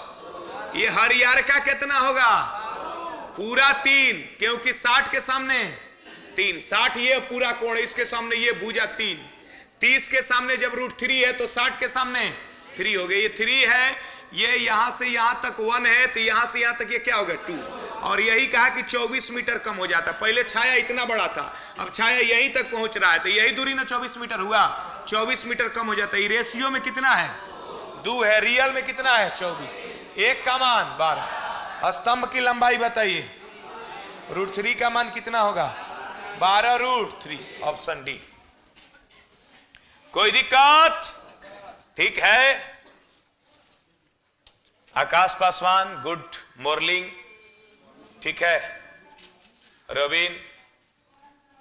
ये हरियर का कितना होगा? पूरा 3, क्योंकि 60 के सामने 3, 60 ये पूरा कोण, इसके सामने ये भुजा 3। 30 के सामने जब √3 है, तो 60 के सामने 3 हो गया। ये 3 है, ये यहां से यहां तक 1 है, तो यहां से यहां तक ये क्या होगा 2। और यही कहा कि 24 मीटर कम हो जाता। पहले छाया इतना बड़ा था, अब छाया यहीं तक पहुंच रहा है, तो यही दूरी ना 24 मीटर हुआ। 24 मीटर कम हो जाता है। रेशियो में कितना है? 2 है। रियल में कितना है? 24। एक का मान 12। स्तंभ की लंबाई बताइए। √3 का मान कितना होगा? 12√3। Option D. कोई दिक्कत? ठीक है। Akash Paswan, good morning. ठीक है। Raveen,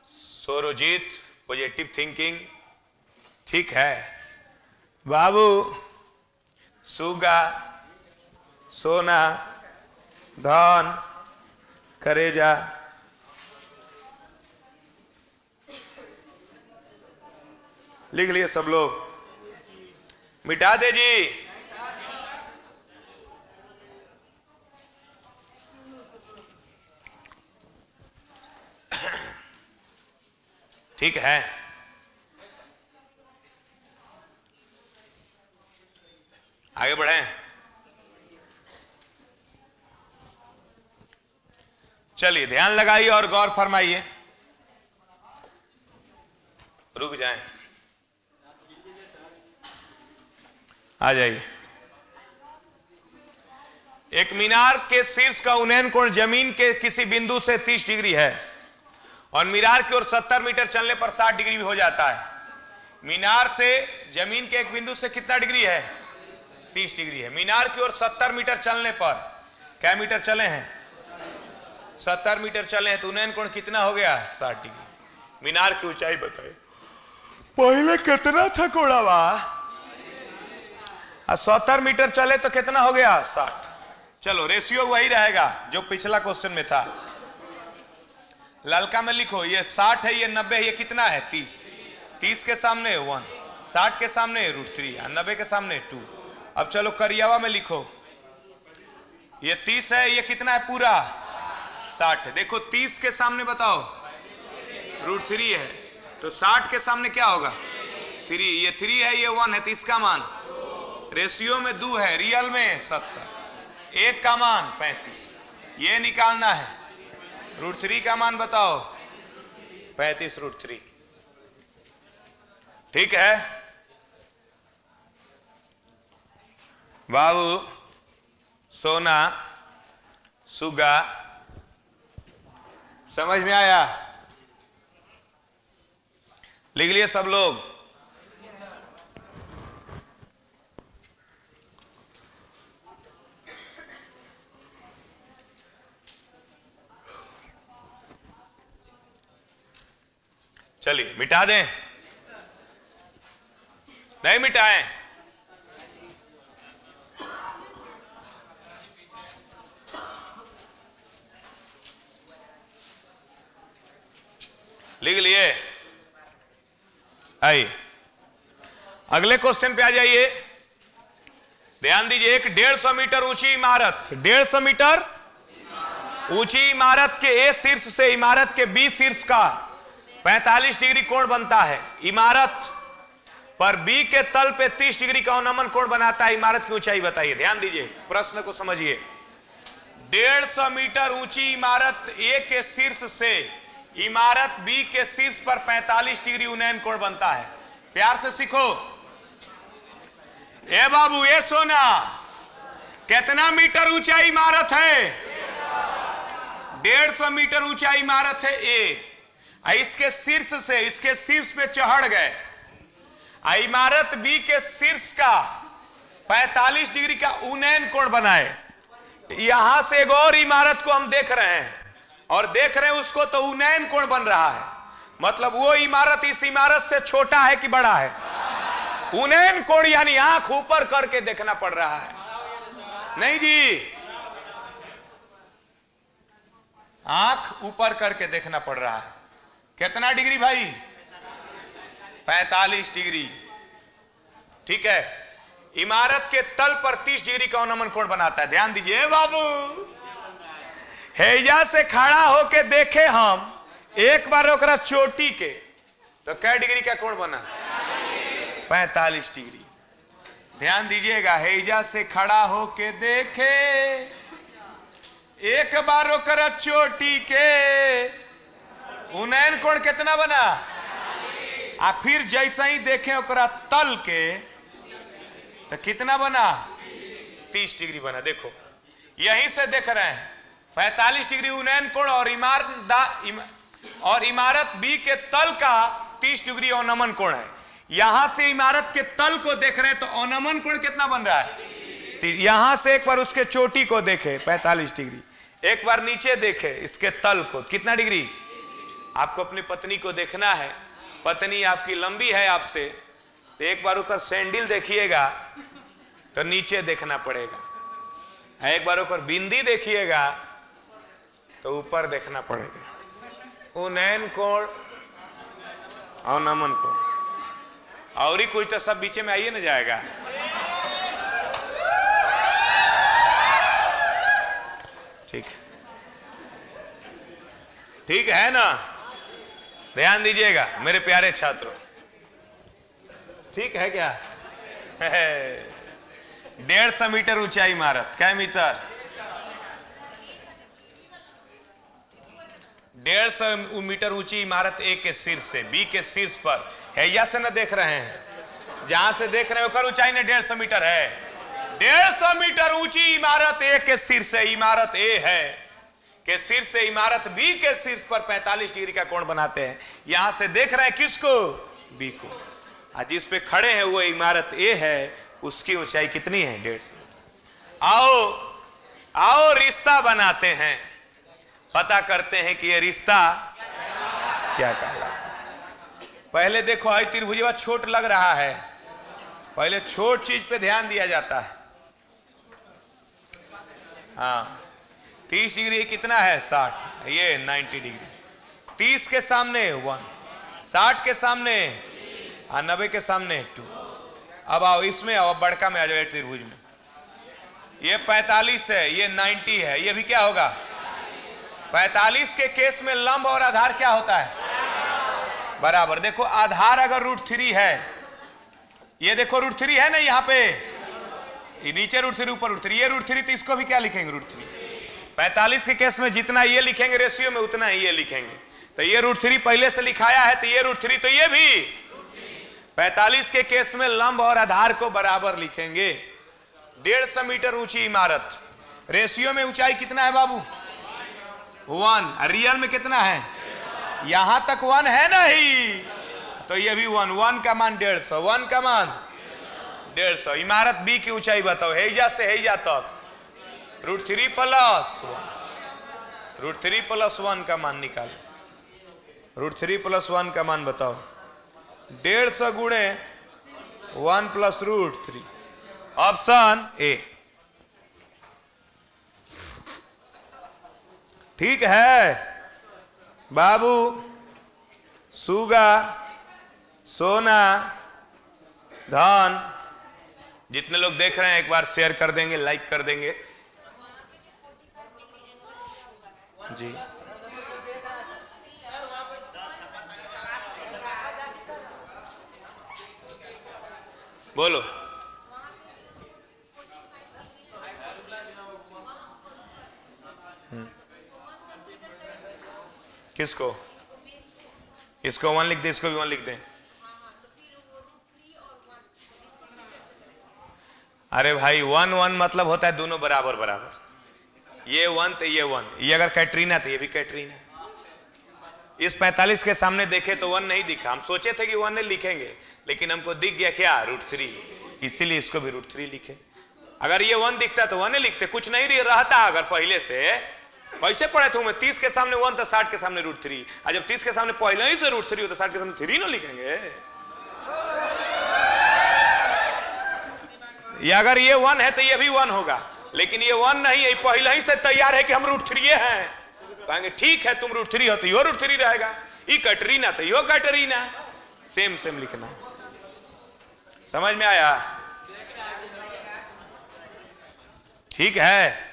Sorojit, positive thinking. ठीक है। बाबू, सुगा, सोना, धन, करेजा, लिख लिए सब लोग? मिटा दे जी। ठीक है। आगे बढ़ें। चलिए ध्यान लगाइए और गौर फरमाइए। रुक जाएं, आ जाइए। एक मीनार के शीर्ष का उन्नयन कोण जमीन के किसी बिंदु से 30 डिग्री है और मीनार की ओर 70 मीटर चलने पर 60 डिग्री भी हो जाता है। मीनार से जमीन के एक बिंदु से कितना डिग्री है? 30 डिग्री है। मीनार की ओर 70 मीटर चलने पर, क्या मीटर चले हैं? 70 मीटर चले हैं, तो उन्नयन कोण कितना हो गया? 60 डिग्री। मीनार की ऊंचाई बताए। पहले कितना था कोड़ावा? 70 मीटर चले तो कितना हो गया? 60। चलो रेशियो वही रहेगा जो पिछला क्वेश्चन में था। ललका में लिखो, ये 60 है, ये 90 है, ये कितना है? 30। 30 के सामने 1, 60 के सामने √3, 90 के सामने 2। अब चलो करियावा में लिखो, ये 30 है, ये कितना है? पूरा 60 है। देखो 30 के सामने बताओ √3 है, तो 60 के सामने क्या होगा? 3। ये 3 है, ये 1 है, तो इसका मान रेशियो में 2 है, रियल में 70। एक का मान 35, ये निकालना है। √3 का मान बताओ 35√3। ठीक है बाबू, सोना, सुगा, समझ में आया? लिख लिए सब लोग? चलिए मिटा दें? नहीं मिटाएं? लिख लिए? आइए अगले क्वेश्चन पे आ जाइए। ध्यान दीजिए। एक 150 मीटर ऊंची इमारत, 150 मीटर ऊंची इमारत के ए शीर्ष से इमारत के बी शीर्ष का 45 डिग्री कोण बनता है। इमारत पर बी के तल पे 30 डिग्री का अवनमन कोण बनाता है। इमारत की ऊंचाई बताइए। ध्यान दीजिए, प्रश्न को समझिए। 150 मीटर ऊंची इमारत ए के शीर्ष से इमारत बी के शीर्ष पर 45 डिग्री उन्नयन कोण बनता है। प्यार से सीखो। ए बाबू, ए सोना, कितना मीटर ऊंचा इमारत है? 150 मीटर ऊंचा इमारत है ए। इसके शीर्ष से इसके शीर्ष पे चढ़ गए। इमारत बी के शीर्ष का 45 डिग्री का उन्नयन कोण बनाए। यहां से एक और इमारत को हम देख रहे हैं और देख रहे हैं उसको, तो उन्नयन कोण बन रहा है। मतलब वो इमारत इस इमारत से छोटा है कि बड़ा है? उन्नयन कोण यानी आंख ऊपर करके देखना पड़ रहा है। नहीं जी, आंख ऊपर करके देखना पड़ रहा है। कितना डिग्री भाई? 45 डिग्री। ठीक है। इमारत के तल पर 30 डिग्री का अवनमन कोण बनाता है। ध्यान दीजिए बाबू, हैजा से खड़ा होके देखे हम एक बार ओकरा चोटी के, तो कै डिग्री का कोण बना? 45 डिग्री। ध्यान दीजिएगा, हैजा से खड़ा होके देखे एक बार ओकरा चोटी के, उन्नयन कोण कितना बना? आ फिर जैसा ही देखें ओकरा तल के, तो कितना बना? 30 डिग्री बना। देखो यहीं से देख रहे हैं 45 डिग्री उन्नयन कोण और इमारत बी के तल का 30 डिग्री अवनमन कोण है। यहां से इमारत के तल को देख रहे हैं, तो अवनमन कोण कितना बन रहा है? यहां से एक बार उसके चोटी को देखे 45 डिग्री, एक बार नीचे देखे इसके तल को, कितना डिग्री? आपको अपनी पत्नी को देखना है, पत्नी आपकी लंबी है आपसे, तो एक बार ऊपर सैंडल देखिएगा तो नीचे देखना पड़ेगा। एक बार ऊपर बिंदी देखिएगा तो ऊपर देखना पड़ेगा। उन्नयन कोण, अवनमन कोण, और ही कोई तो सब बीच में आइए ना जाएगा। ठीक, ठीक है ना? ध्यान दीजिएगा मेरे प्यारे छात्रों, ठीक है क्या? 150 मीटर ऊंचा इमारत, क्या मीटर? 150 मीटर ऊंची इमारत ए के शीर्ष से बी के शीर्ष पर हैया से न देख रहे हैं, जहां से देख रहे हो ऊंचाई ने 150 मीटर है। 150 मीटर ऊंची इमारत ए के शीर्ष से, इमारत ए है के शीर्ष से इमारत बी के शीर्ष पर 45 डिग्री का कोण बनाते हैं। यहां से देख रहे हैं किसको? बी को। जिस पे खड़े हैं वो इमारत ए है, उसकी ऊंचाई कितनी है? 150। आओ आओ रिश्ता बनाते हैं, पता करते हैं कि ये रिश्ता क्या कहलाता है। पहले देखो, आई त्रिभुजवा छोट लग रहा है, पहले छोट चीज पे ध्यान दिया जाता है। हाँ, 30 डिग्री कितना है? 60, ये 90 डिग्री। 30 के सामने 1, 60 के सामने 90 के सामने 2। अब आओ इसमें, आओ बड़का में आ जाओ त्रिभुज में। ये 45 है, ये 90 है, ये भी क्या होगा? 45 के केस में लंब और आधार क्या होता है? बराबर। देखो आधार अगर √3 है, ये देखो √3 है ना यहाँ पे, ये नीचे √3 ऊपर √3, ये √3, तो इसको भी क्या लिखेंगे? √3। 45 के केस में जितना ये लिखेंगे रेशियो में उतना ही ये लिखेंगे, तो ये √3 पहले से लिखाया है, तो ये √3, तो ये भी 45 के केस में लंब और आधार को बराबर लिखेंगे। 150 मीटर ऊंची इमारत, रेशियो में ऊंचाई कितना है बाबू? 1। रियल में कितना है? यहां तक 1 है नहीं, तो ये भी 1। 1 का मान 150, 1 का मान 150। इमारत बी की ऊंचाई बताओ, हैजा से हैजा तक √3 + 1, √3 + 1 का मान निकालो। √3 + 1 का मान बताओ। 150 गुणे 1 + √3, ऑप्शन ए। ठीक है बाबू? सुगा, सोना, धन, जितने लोग देख रहे हैं एक बार शेयर कर देंगे, लाइक कर देंगे जी। बोलो। किसको? इसको 1 लिख दे, इसको भी 1 लिख दे। अरे भाई 1 1 मतलब होता है दोनों बराबर बराबर। ये 1 तो ये 1, ये अगर कैटरीना तो ये भी कैटरीना। इस 45 के सामने देखे तो 1 नहीं दिखा, हम सोचे थे कि 1 नहीं लिखेंगे, लेकिन हमको दिख गया क्या, √3, इसीलिए इसको भी √3 लिखे। अगर ये 1 दिखता तो 1 नहीं लिखते, कुछ नहीं रहता। अगर पहले से कैसे पढ़े थे मैं, 30 के सामने 1 तो 60 के सामने √3, और जब 30 के सामने पहले ही से √3 हो तो 60 के सामने 3 ना लिखेंगे। ये अगर ये 1 है तो ये भी 1 होगा, लेकिन ये 1 नहीं है, पहले ही से तैयार है कि हम √3 हैं। कहेंगे ठीक है तुम √3 हो तो यो √3 रहेगा, ये कैटरीना तो यो कैटरीना, सेम सेम लिखना। समझ में आया? ठीक है,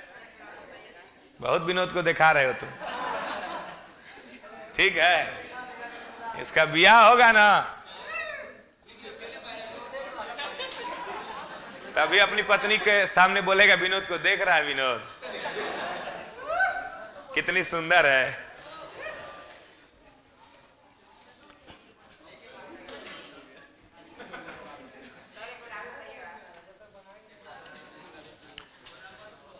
बहुत विनोद को दिखा रहे हो तुम। ठीक है, इसका ब्याह होगा ना तभी अपनी पत्नी के सामने बोलेगा विनोद को देख रहा है, विनोद कितनी सुंदर है।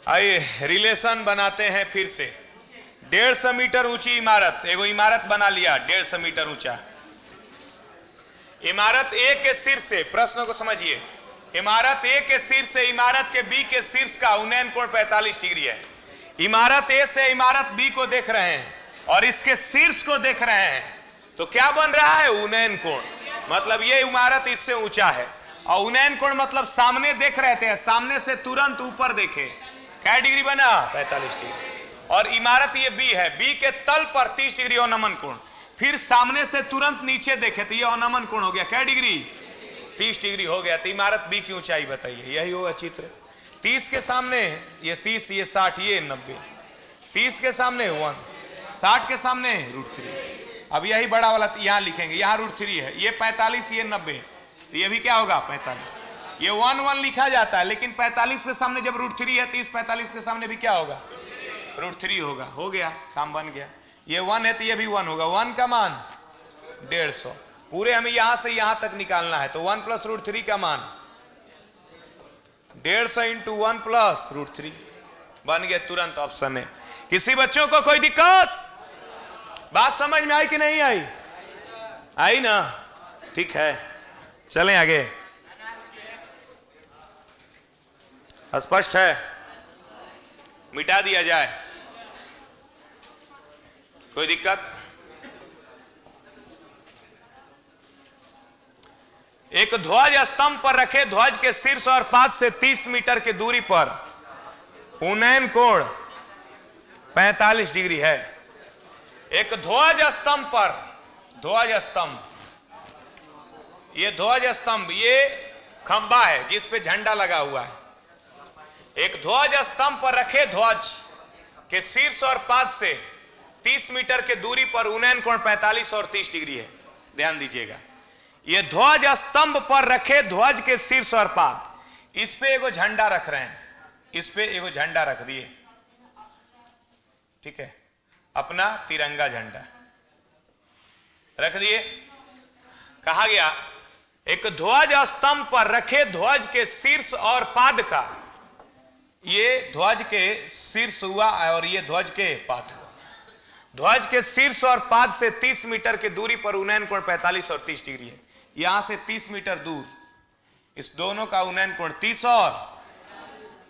आइए रिलेशन बनाते हैं फिर से। 150 मीटर ऊंची इमारत, एगो इमारत बना लिया 150 मीटर ऊंचा। इमारत ए के शीर्ष से, प्रश्न को समझिए, इमारत ए के शीर्ष से इमारत के बी के शीर्ष का उन्नयन कोण 45 डिग्री है। इमारत ए से इमारत बी को देख रहे हैं और इसके शीर्ष को देख रहे हैं, तो क्या बन रहा है, उन्नयन कोण। मतलब ये इमारत इससे ऊंचा है, और उन्नयन कोण मतलब सामने देख रहे थे, सामने से तुरंत ऊपर देखे, क्या डिग्री बना, 45 डिग्री। और इमारत ये बी है, बी के तल पर 30 डिग्री अवनमन कोण, फिर सामने से तुरंत नीचे देखे तो ये अवनमन कोण हो गया, क्या डिग्री, 30 डिग्री हो गया। तो इमारत बी की ऊंचाई बताइए, यही होगा चित्र। 30 के सामने ये 30, ये 60, ये 90, 30 के सामने 1, 60 के सामने √3। अब यही बड़ा वाला यहां लिखेंगे, यहां √3 है, ये 45, ये 90, तो ये भी क्या होगा 45। ये 1 1 लिखा जाता है, लेकिन 45 के सामने जब √3 है, 30 45 के सामने भी क्या होगा, √3 होगा। हो गया, काम बन गया। ये 1 है तो ये भी 1 होगा। 1 का मान 150, पूरे हमें यहां से यहां तक निकालना है, तो 1 + √3 का मान 150 × 1 + √3 बन गया तुरंत ऑप्शन है। किसी बच्चों को कोई दिक्कत, बात समझ में आई कि नहीं आई? आई ना, ठीक है, चलें आगे। स्पष्ट है, मिटा दिया जाए, कोई दिक्कत? एक ध्वज स्तंभ पर रखे ध्वज के शीर्ष और पाद से 30 मीटर की दूरी पर उन्नयन कोण 45 डिग्री है। एक ध्वज स्तंभ पर, ध्वज स्तंभ, ये ध्वज स्तंभ, ये खंबा है जिस पे झंडा लगा हुआ है। एक ध्वज स्तंभ पर रखे ध्वज के शीर्ष और पाद से 30 मीटर के दूरी पर उन्नयन कोण 45 और 30 डिग्री है। ध्यान दीजिएगा, ये ध्वज स्तंभ पर रखे ध्वज के शीर्ष और पाद, इस पे एगो झंडा रख रहे हैं, इस पे एगो झंडा रख दिए, ठीक है, अपना तिरंगा झंडा रख दिए। कहा गया एक ध्वज स्तंभ पर रखे ध्वज के शीर्ष और पाद का, ये ध्वज के शीर्ष हुआ और ये ध्वज के पाद हुआ। ध्वज के शीर्ष और पाद से 30 मीटर की दूरी पर उन्नयन कोण 45 और 30 डिग्री है। यहां से 30 मीटर दूर इस दोनों का उन्नयन कोण 30 और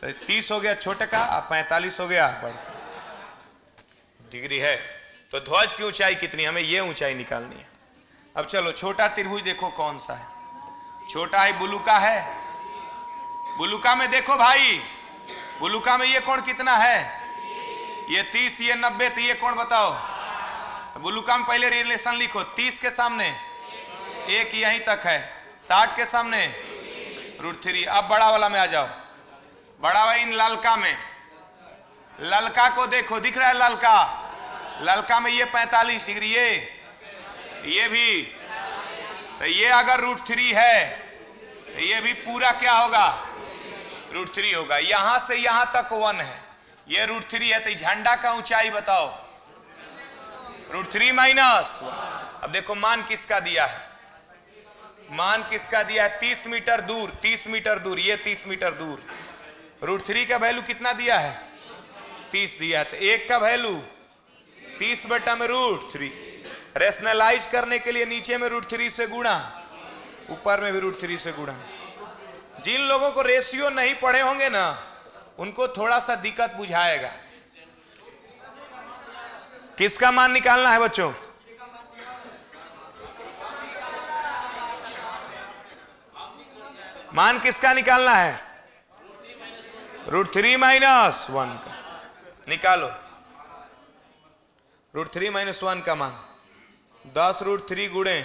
तो 30 हो गया छोटे का, 45 हो गया बड़े डिग्री है। तो ध्वज की ऊंचाई कितनी, हमें ये ऊंचाई निकालनी है। अब चलो छोटा त्रिभुज देखो कौन सा है, छोटा है बुलुका है। बुलुका में देखो भाई, बुलुका में ये कोण कितना है, ये 30, ये 90, तो ये कोण बताओ। तो बुलुका में पहले रिलेशन लिखो, 30 के सामने 1 यहीं तक है, 60 के सामने √3। अब बड़ा वाला में आ जाओ, बड़ा वाला इन ललका में, ललका को देखो, दिख रहा है ललका, ललका में ये 45 डिग्री, ये भी, तो ये अगर √3 है ये भी पूरा क्या होगा, √3 होगा। यहां से यहां तक 1 है, ये √3 है, तो झंडा का ऊंचाई बताओ, √3 माइनस 1। अब देखो मान किसका दिया है, मान किसका दिया है, 30 मीटर दूर, 30 मीटर दूर, ये 30 मीटर दूर। √3 का वैल्यू कितना दिया है, 30 दिया है, तो 1 का वैल्यू 30 बटा में √3। रेशनलाइज करने के लिए नीचे में √3 से गुणा, ऊपर में भी √3 से गुणा। जिन लोगों को रेशियो नहीं पढ़े होंगे ना, उनको थोड़ा सा दिक्कत बुझाएगा। किसका मान निकालना है बच्चों, मान किसका निकालना है, √3 माइनस 1 का निकालो। √3 माइनस 1 का मान 10 √3 गुणे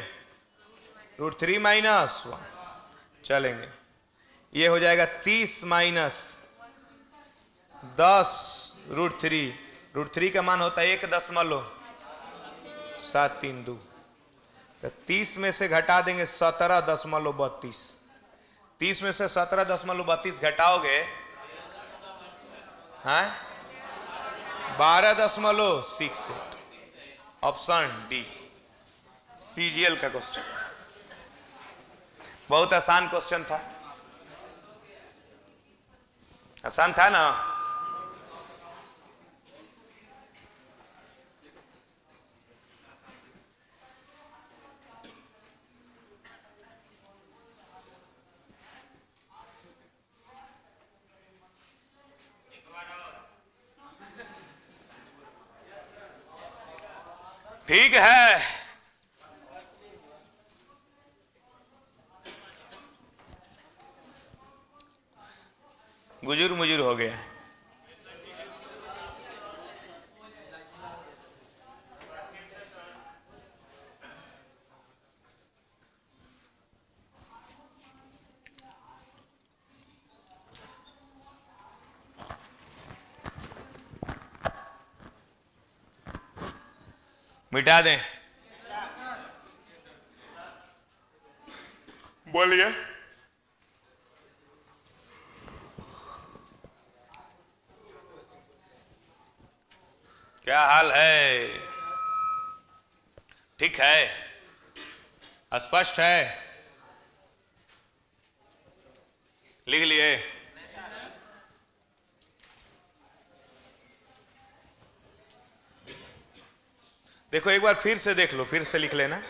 √3 माइनस 1 चलेंगे, ये हो जाएगा 30 माइनस 10 √3। √3 का मान होता है 1.732, तो 30 में से घटा देंगे 17.32। 30 में से 17.32 घटाओगे, हाँ 12.68। ऑप्शन डी सीजीएल का क्वेश्चन, बहुत आसान क्वेश्चन था, आसान था ना। ठीक है, गुजुर मुजुर हो गया। मिटा दें, बोलिए। क्या हाल है, ठीक है, स्पष्ट है, लिख लिए। देखो एक बार फिर से देख लो, फिर से लिख लेना।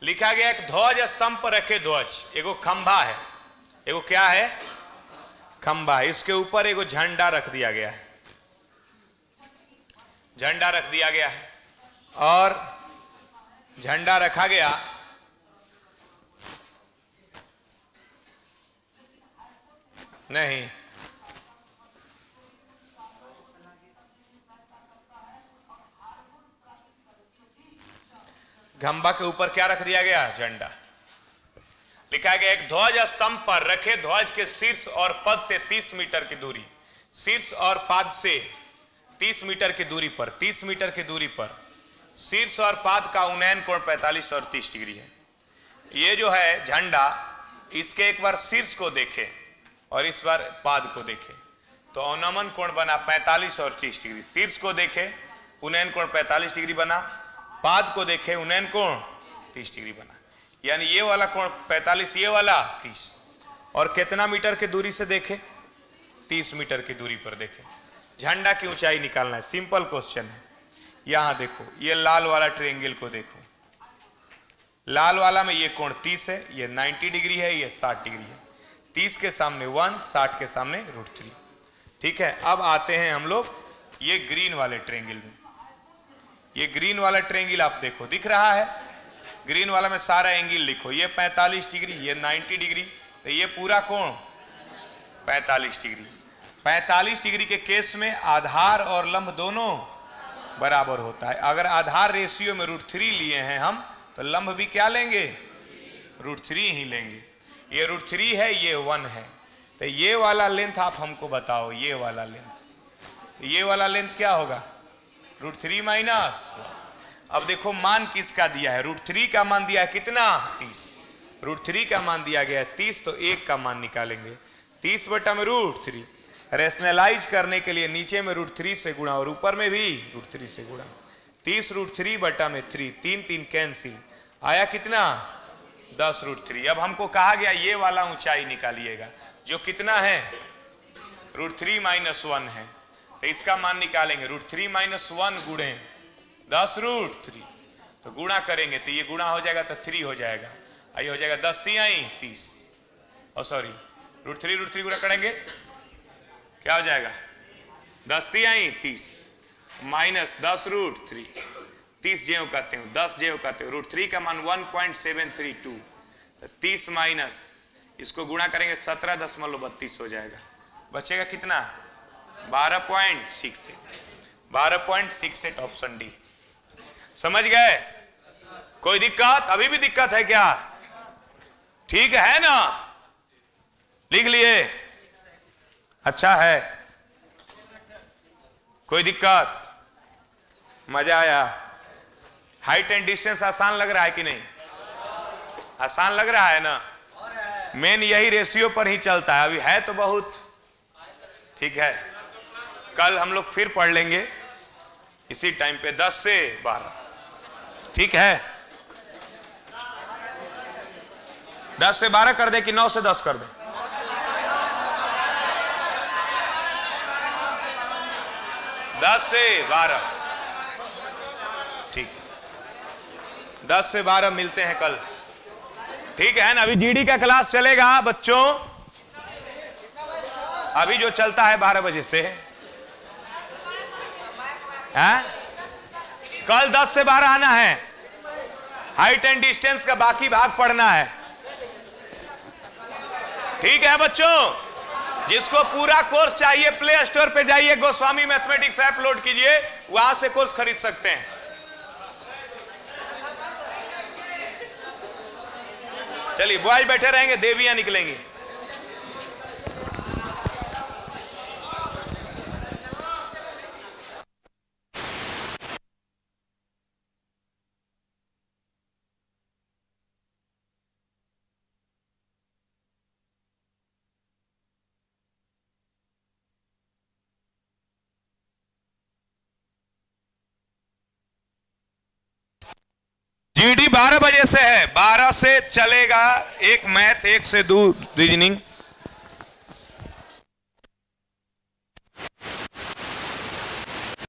लिखा गया एक ध्वज स्तंभ पर रखे ध्वज, एगो खंभा है, एगो क्या है, खंभा है, इसके ऊपर एगो झंडा रख दिया गया है, झंडा रख दिया गया है, और झंडा रखा गया, नहीं खंभा के ऊपर क्या रख दिया गया, झंडा। लिखा गया एक ध्वज स्तंभ पर रखे ध्वज के शीर्ष और पद से 30 मीटर की दूरी, शीर्ष और पाद से 30 मीटर की दूरी पर, 30 मीटर की दूरी पर शीर्ष और पाद का उन्नयन कोण 45 और 30 डिग्री है। ये जो है झंडा, इसके एक बार शीर्ष को देखें और इस बार पाद को देखें, तो अवनमन कोण बना 45 और 30 डिग्री। शीर्ष को देखें, उन्नयन कोण 45 डिग्री बना, पाद को देखें, उन्नयन कोण 30 डिग्री बना, यानी ये वाला कोण 45, ये वाला 30। और कितना मीटर की दूरी से देखें, 30 मीटर की दूरी पर देखें। झंडा की ऊंचाई निकालना है, सिंपल क्वेश्चन है। यहां देखो, ये लाल वाला ट्रायंगल को देखो, लाल वाला में ये कोण 30 है, ये 90 डिग्री है, ये 60 डिग्री है। 30 के सामने 1, 60 के सामने √3। ठीक है, अब आते हैं हम लोग ये ग्रीन वाले ट्रायंगल में। ये ग्रीन वाला ट्रायंगल आप देखो, दिख रहा है, ग्रीन वाला में सारा एंगल लिखो, ये 45 डिग्री, ये 90 डिग्री, तो ये पूरा कोण 45 डिग्री। 45 डिग्री के केस में आधार और लंब दोनों बराबर होता है। अगर आधार रेशियो में √3 लिए हैं हम, तो लंब भी क्या लेंगे, √3 ही लेंगे। ये √3 है, ये 1 है, तो ये वाला लेंथ आप हमको बताओ, ये वाला लेंथ, तो ये वाला लेंथ क्या होगा, √3 माइनस। अब देखो मान किसका दिया है, √3 का मान दिया है कितना, 30, √3 का मान दिया गया है 30, तो 1 का मान निकालेंगे। 30 बटा में √3, रेशनलाइज करने के लिए नीचे में √3 से गुणा और ऊपर में भी √3 से गुणा। 30 √3 बटा में 3, 3 3 कैंसिल, आया कितना 10 √3। अब हमको कहा गया ये वाला ऊंचाई निकालिएगा जो कितना है √3 - 1 है, तो इसका मान निकालेंगे। √3 - 1 गुणे 10 √3, तो गुणा करेंगे तो ये गुणा हो जाएगा तो 3 हो जाएगा, आइए हो जाएगा 10 3 30, और सॉरी √3 गुणा करेंगे क्या हो जाएगा 10 3 30 माइनस 10 √3, 30 जेव कहते हूँ 10 जेव कहते हो। √3 का मान 1.732, तो 30 माइनस इसको गुणा करेंगे 17.32 हो जाएगा, बचेगा कितना 12.68, 12.68 ऑप्शन डी। समझ गए? कोई दिक्कत? अभी भी दिक्कत है क्या? ठीक है ना? लिख लिए? अच्छा है, कोई दिक्कत? मजा आया? हाइट एंड डिस्टेंस आसान लग रहा है कि नहीं? आसान लग रहा है ना? मेन यही रेशियो पर ही चलता है, अभी है तो बहुत। ठीक है, कल हम लोग फिर पढ़ लेंगे इसी टाइम पे 10 से 12। ठीक है, 10 से 12 कर दे कि 9 से 10 कर दे? 10 से 12, ठीक, 10 से 12 मिलते हैं कल। ठीक है ना? अभी जीडी का क्लास चलेगा बच्चों, अभी जो चलता है 12 बजे से है। कल 10 से 12 आना है, हाइट एंड डिस्टेंस का बाकी भाग पढ़ना है। ठीक है बच्चों, जिसको पूरा कोर्स चाहिए प्ले स्टोर पे जाइए, गोस्वामी मैथमेटिक्स ऐप लोड कीजिए, वहां से कोर्स खरीद सकते हैं। चलिए, बॉयज बैठे रहेंगे, देवियां निकलेंगी। जीडी 12 बजे से है, 12 से चलेगा एक मैथ, 1 से 2 रीजनिंग।